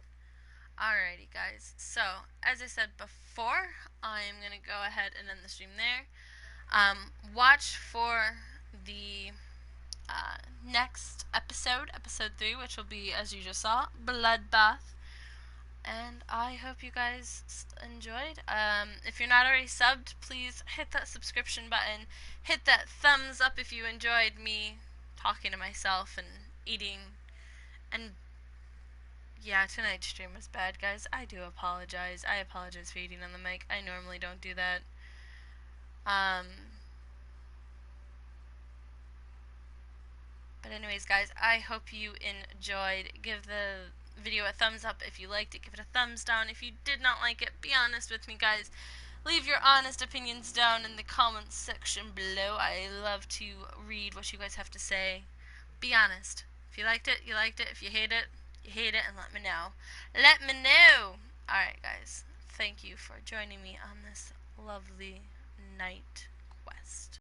Alrighty, guys. So, as I said before, I'm going to go ahead and end the stream there. Watch for the next episode, episode 3, which will be, as you just saw, Bloodbath. And I hope you guys enjoyed. If you're not already subbed, please hit that subscription button. Hit that thumbs up if you enjoyed me talking to myself and eating and yeah, tonight's stream was bad, guys. I do apologize. I apologize for eating on the mic. I normally don't do that. But anyways, guys, I hope you enjoyed. Give the video a thumbs up if you liked it. Give it a thumbs down if you did not like it. Be honest with me, guys. Leave your honest opinions down in the comments section below. I love to read what you guys have to say. Be honest. If you liked it, you liked it. If you hate it, you hate it, and let me know. Let me know! Alright, guys. Thank you for joining me on this lovely night quest.